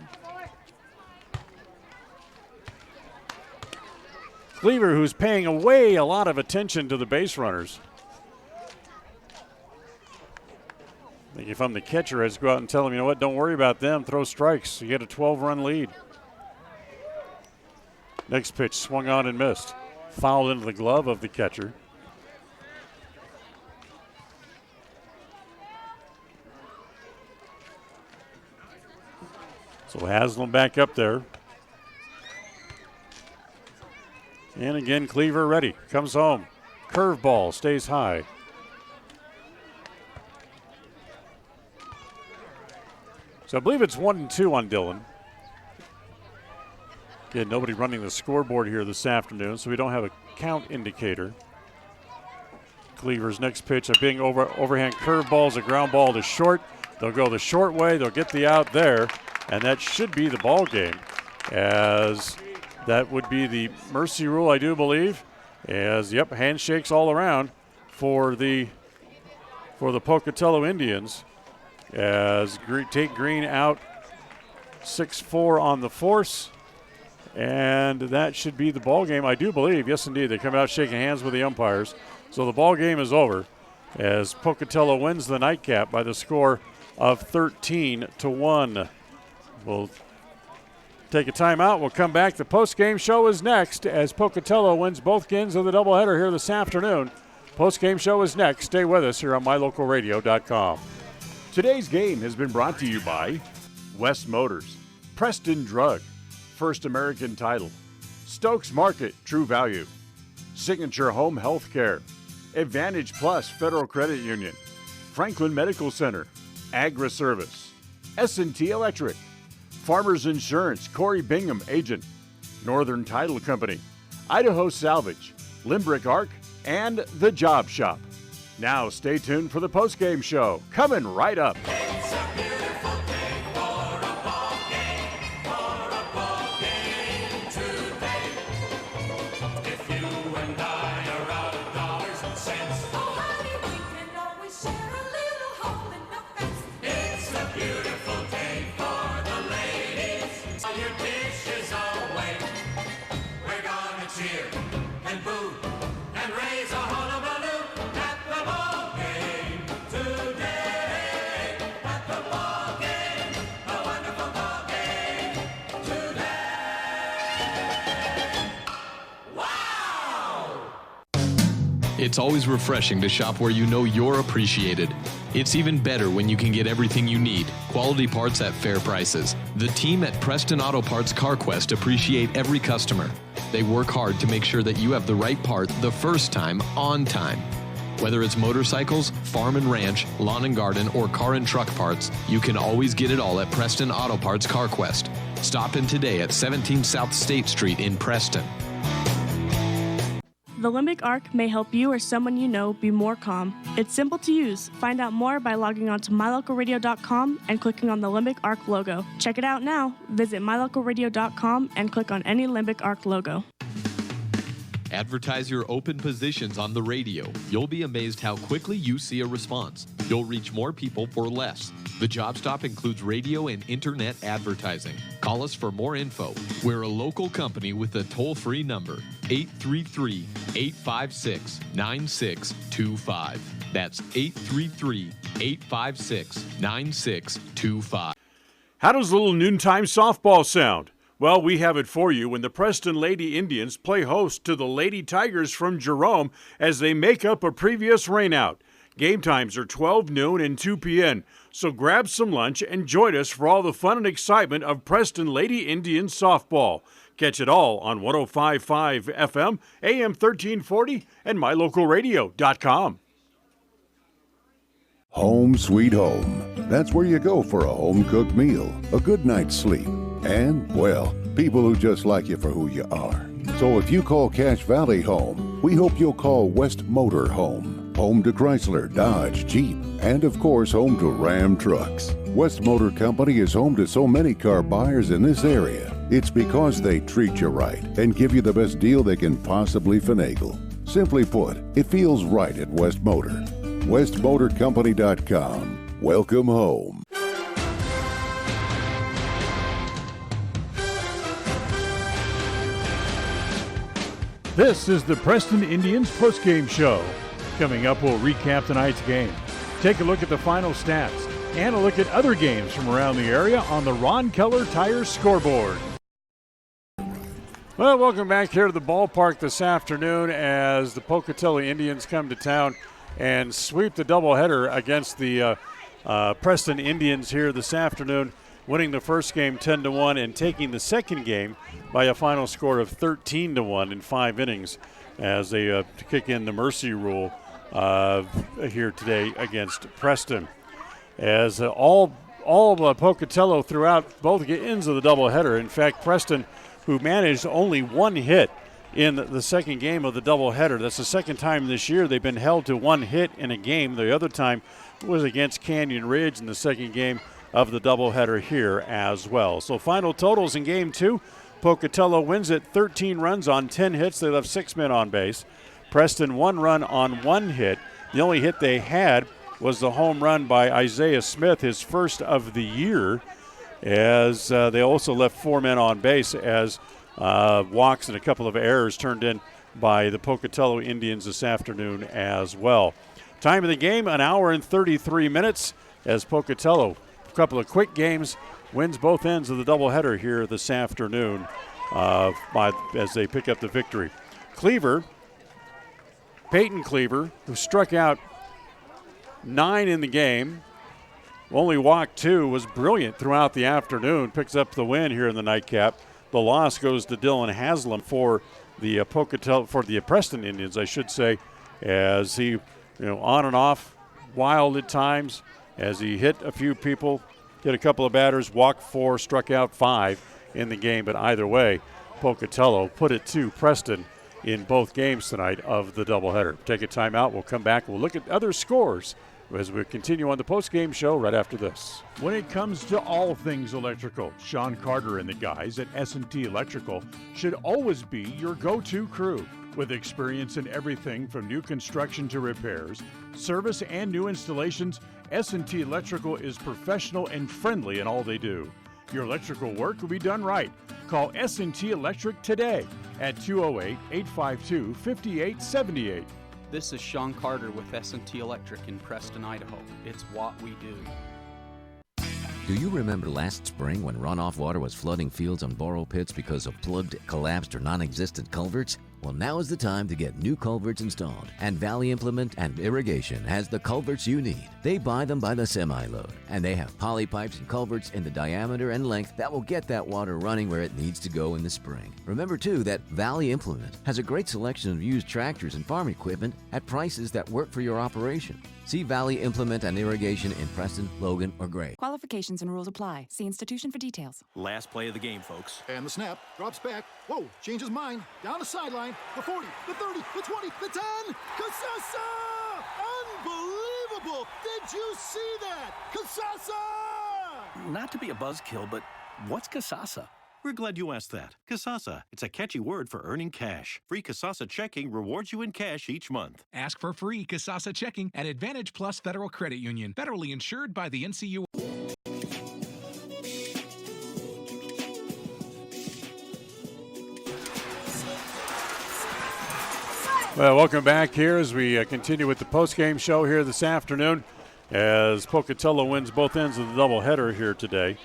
Cleaver, who's paying away a lot of attention to the base runners. I think if I'm the catcher, I'd go out and tell him, you know what, don't worry about them, throw strikes. You get a 12-run lead. Next pitch, swung on and missed. fouled into the glove of the catcher. So Haslam back up there. And again, Cleaver ready. Comes home. Curveball stays high. So I believe it's 1-2 on Dillon. Again, nobody running the scoreboard here this afternoon, so we don't have a count indicator. Cleaver's next pitch, a big overhand curveball is a ground ball to short. They'll go the short way. They'll get the out there, and that should be the ball game, as that would be the mercy rule, I do believe. As handshakes all around for the Pocatello Indians. As take Green out 6-4 on the force, and that should be the ball game, I do believe. Yes, indeed. They come out shaking hands with the umpires. So the ball game is over as Pocatello wins the nightcap by the score of 13-1. We'll take a timeout. We'll come back. The post-game show is next as Pocatello wins both games of the doubleheader here this afternoon. Post-game show is next. Stay with us here on MyLocalRadio.com. Today's game has been brought to you by West Motors, Preston Drug, First American Title, Stokes Market, True Value, Signature Home Health Care, Advantage Plus Federal Credit Union, Franklin Medical Center, Agra Service, S&T Electric, Farmers Insurance, Corey Bingham, Agent, Northern Title Company, Idaho Salvage, Limbrick Arc, and The Job Shop. Now stay tuned for the postgame show, coming right up. It's a beautiful day for a ball game today. If you and I are out of dollars and cents, oh honey, we can always share a little hole in the fence. It's a beautiful day for the ladies. All your dishes away. We're gonna cheer and boo and raise a hullabaloo at the ball game today. At the ball game, a wonderful ball game today. Wow! It's always refreshing to shop where you know you're appreciated. It's even better when you can get everything you need. Quality parts at fair prices. The team at Preston Auto Parts CarQuest appreciate every customer. They work hard to make sure that you have the right part the first time, on time. Whether it's motorcycles, farm and ranch, lawn and garden, or car and truck parts, you can always get it all at Preston Auto Parts CarQuest. Stop in today at 17 South State Street in Preston. The Limbic Arc may help you or someone you know be more calm. It's simple to use. Find out more by logging on to mylocalradio.com and clicking on the Limbic Arc logo. Check it out now. Visit mylocalradio.com and click on any Limbic Arc logo. Advertise your open positions on the radio. You'll be amazed how quickly you see a response. You'll reach more people for less. The Job Stop includes radio and internet advertising. Call us for more info. We're a local company with a toll-free number, 833-856-9625. That's 833-856-9625. How does a little noontime softball sound? Well, we have it for you when the Preston Lady Indians play host to the Lady Tigers from Jerome as they make up a previous rainout. Game times are 12 noon and 2 p.m., so grab some lunch and join us for all the fun and excitement of Preston Lady Indians softball. Catch it all on 105.5 FM, AM 1340, and MyLocalRadio.com. Home sweet home. That's where you go for a home-cooked meal, a good night's sleep, and, well, people who just like you for who you are. So if you call Cache Valley home, we hope you'll call West Motor home. Home to Chrysler, Dodge, Jeep, and of course home to Ram trucks. West Motor Company is home to so many car buyers in this area. It's because they treat you right and give you the best deal they can possibly finagle. Simply put, it feels right at West Motor. WestMotorCompany.com. Welcome home. This is the Preston Indians postgame show. Coming up, we'll recap tonight's game, take a look at the final stats, and a look at other games from around the area on the Ron Keller Tires scoreboard. Well, welcome back here to the ballpark this afternoon as the Pocatello Indians come to town and sweep the doubleheader against the Preston Indians here this afternoon, winning the first game 10-1 and taking the second game by a final score of 13-1 in 5 innings as they kick in the mercy rule here today against Preston. As all of Pocatello throughout both ends of the doubleheader. In fact, Preston, who managed only 1 hit in the second game of the doubleheader. That's the second time this year they've been held to 1 hit in a game. The other time was against Canyon Ridge in the second game of the doubleheader here as well. So final totals in Game 2, Pocatello wins it 13 runs on 10 hits. They left 6 men on base. Preston 1 run on 1 hit. The only hit they had was the home run by Isaiah Smith, his first of the year, as they also left 4 men on base as walks and a couple of errors turned in by the Pocatello Indians this afternoon as well. Time of the game, 1 hour and 33 minutes as Pocatello, a couple of quick games, wins both ends of the doubleheader here this afternoon as they pick up the victory. Peyton Cleaver, who struck out 9 in the game, only walked 2, was brilliant throughout the afternoon, picks up the win here in the nightcap. The loss goes to Dylan Haslam for the Preston Indians, I should say, as he, on and off, wild at times, as he hit a few people, hit a couple of batters, walked 4, struck out 5 in the game. But either way, Pocatello put it to Preston in both games tonight of the doubleheader. Take a timeout. We'll come back. We'll look at other scores as we continue on the post-game show right after this. When it comes to all things electrical, Sean Carter and the guys at S&T Electrical should always be your go-to crew. With experience in everything from new construction to repairs, service, and new installations, S&T Electrical is professional and friendly in all they do. Your electrical work will be done right. Call S&T Electric today at 208-852-5878. This is Sean Carter with S&T Electric in Preston, Idaho. It's what we do. Do you remember last spring when runoff water was flooding fields and borrow pits because of plugged, collapsed, or non-existent culverts? Well, now is the time to get new culverts installed. And Valley Implement and Irrigation has the culverts you need. They buy them by the semi-load, and they have poly pipes and culverts in the diameter and length that will get that water running where it needs to go in the spring. Remember, too, that Valley Implement has a great selection of used tractors and farm equipment at prices that work for your operation. See Valley Implement and Irrigation in Preston, Logan, or Gray. Qualifications and rules apply. See institution for details. Last play of the game, folks. And the snap, drops back. Whoa, changes mind. Down the sideline. The 40, the 30, the 20, the 10. Casasa! Unbelievable! Did you see that? Casasa! Not to be a buzzkill, but what's Casasa? We're glad you asked that. Casasa, it's a catchy word for earning cash. Free Casasa checking rewards you in cash each month. Ask for free Casasa checking at Advantage Plus Federal Credit Union, federally insured by the NCUA. Well, welcome back here as we continue with the post-game show here this afternoon as Pocatello wins both ends of the doubleheader here today.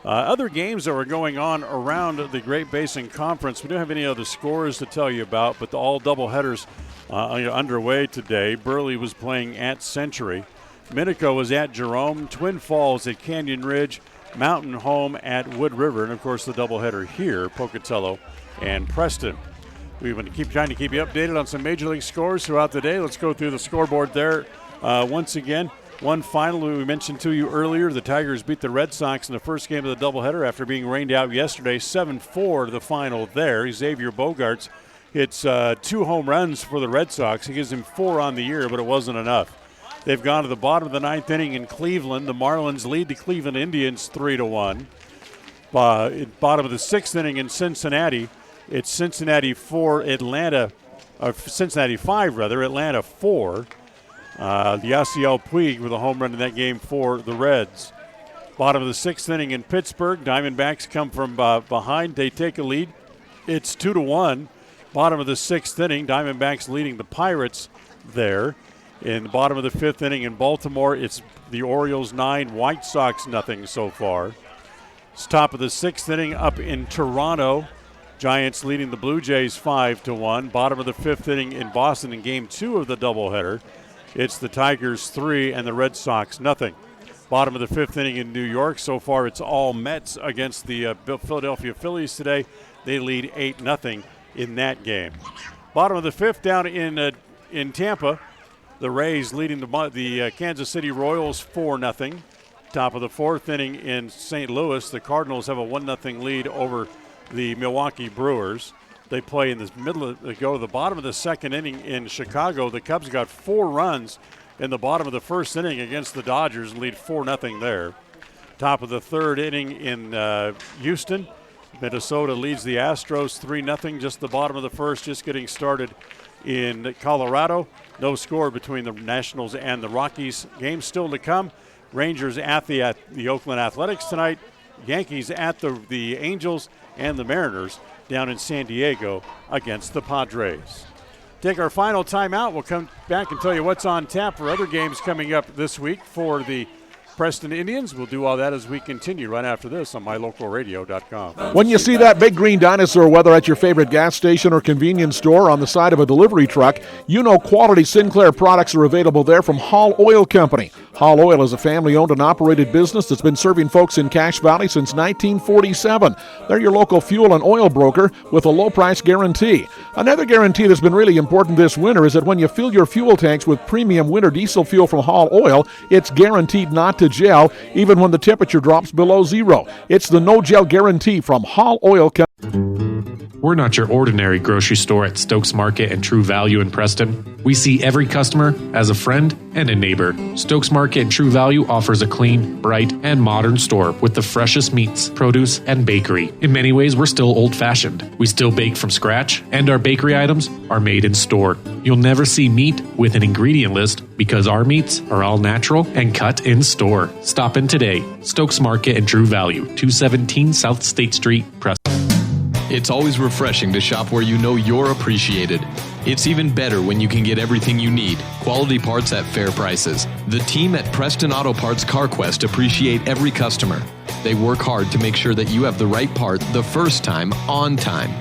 Other games that were going on around the Great Basin Conference, we don't have any other scores to tell you about, but all doubleheaders underway today. Burley was playing at Century. Minico was at Jerome. Twin Falls at Canyon Ridge. Mountain Home at Wood River. And, of course, the doubleheader here, Pocatello and Preston. We've been trying to keep you updated on some Major League scores throughout the day. Let's go through the scoreboard there once again. One final we mentioned to you earlier, the Tigers beat the Red Sox in the first game of the doubleheader after being rained out yesterday, 7-4 to the final there. Xavier Bogaerts hits 2 home runs for the Red Sox. He gives him 4 on the year, but it wasn't enough. They've gone to the bottom of the 9th inning in Cleveland. The Marlins lead the Cleveland Indians 3-1. Bottom of the 6th inning in Cincinnati, it's Cincinnati 4, Cincinnati 5 rather, Atlanta 4. Yasiel Puig with a home run in that game for the Reds. Bottom of the 6th inning in Pittsburgh. Diamondbacks come from behind. They take a lead. It's 2-1. Bottom of the 6th inning. Diamondbacks leading the Pirates there. In the bottom of the 5th inning in Baltimore, it's the Orioles 9, White Sox nothing so far. It's top of the 6th inning up in Toronto. Giants leading the Blue Jays 5-1. Bottom of the 5th inning in Boston in Game 2 of the doubleheader. It's the Tigers 3 and the Red Sox 0. Bottom of the 5th inning in New York. So far it's all Mets against the Philadelphia Phillies today. They lead 8-0 in that game. Bottom of the 5th down in Tampa. The Rays leading the Kansas City Royals 4-0. Top of the 4th inning in St. Louis. The Cardinals have a 1-0 lead over the Milwaukee Brewers. They play in the they go to the bottom of the 2nd inning in Chicago. The Cubs got 4 runs in the bottom of the 1st inning against the Dodgers and lead 4-0 there. Top of the 3rd inning in Houston. Minnesota leads the Astros 3-0. Just the bottom of the 1st, just getting started in Colorado. No score between the Nationals and the Rockies. Game still to come. Rangers at the Oakland Athletics tonight. Yankees at the Angels, and the Mariners down in San Diego against the Padres. Take our final timeout. We'll come back and tell you what's on tap for other games coming up this week for the Preston Indians. We'll do all that as we continue right after this on mylocalradio.com. When you see that big green dinosaur, whether at your favorite gas station or convenience store on the side of a delivery truck, you know quality Sinclair products are available there from Hall Oil Company. Hall Oil is a family-owned and operated business that's been serving folks in Cache Valley since 1947. They're your local fuel and oil broker with a low-price guarantee. Another guarantee that's been really important this winter is that when you fill your fuel tanks with premium winter diesel fuel from Hall Oil, it's guaranteed not to gel even when the temperature drops below zero. It's the no-gel guarantee from Hall Oil Company. We're not your ordinary grocery store at Stokes Market and True Value in Preston. We see every customer as a friend and a neighbor. Stokes Market and True Value offers a clean, bright, and modern store with the freshest meats, produce, and bakery. In many ways, we're still old-fashioned. We still bake from scratch, and our bakery items are made in store. You'll never see meat with an ingredient list because our meats are all natural and cut in store. Stop in today. Stokes Market and True Value, 217 South State Street, Preston. It's always refreshing to shop where you know you're appreciated. It's even better when you can get everything you need. Quality parts at fair prices. The team at Preston Auto Parts CarQuest appreciate every customer. They work hard to make sure that you have the right part the first time, on time.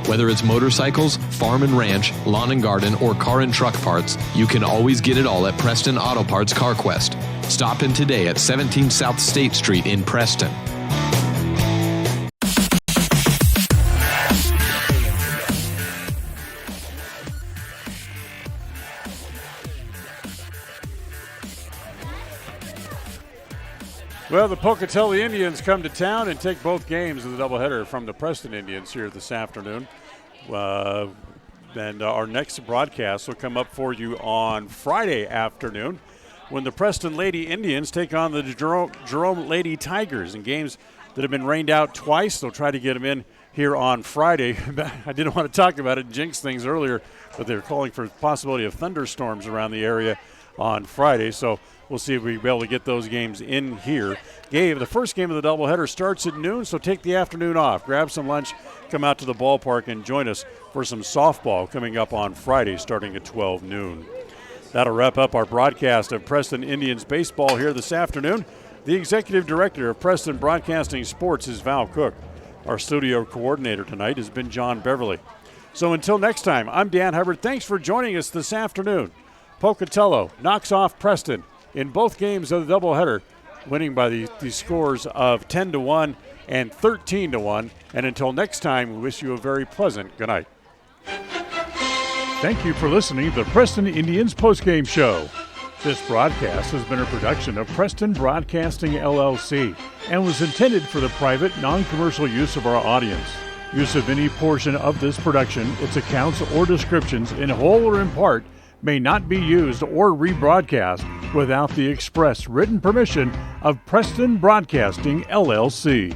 Whether it's motorcycles, farm and ranch, lawn and garden, or car and truck parts, you can always get it all at Preston Auto Parts CarQuest. Stop in today at 17 South State Street in Preston. Well, the Pocatello Indians come to town and take both games of the doubleheader from the Preston Indians here this afternoon. And our next broadcast will come up for you on Friday afternoon when the Preston Lady Indians take on the Jerome Lady Tigers in games that have been rained out twice. They'll try to get them in here on Friday. I didn't want to talk about it, jinx things earlier, but they're calling for the possibility of thunderstorms around the area on Friday. So we'll see if we'll be able to get those games in here. Gabe, the first game of the doubleheader starts at noon, so take the afternoon off. Grab some lunch, come out to the ballpark, and join us for some softball coming up on Friday starting at 12 noon. That'll wrap up our broadcast of Preston Indians baseball here this afternoon. The Executive Director of Preston Broadcasting Sports is Val Cook. Our studio coordinator tonight has been John Beverly. So until next time, I'm Dan Hubbard. Thanks for joining us this afternoon. Pocatello knocks off Preston in both games of the doubleheader, winning by the scores of 10-1 and 13-1. And until next time, we wish you a very pleasant good night. Thank you for listening to the Preston Indians postgame show. This broadcast has been a production of Preston Broadcasting, LLC, and was intended for the private, non-commercial use of our audience. Use of any portion of this production, its accounts or descriptions, in whole or in part, may not be used or rebroadcast without the express written permission of Preston Broadcasting, LLC.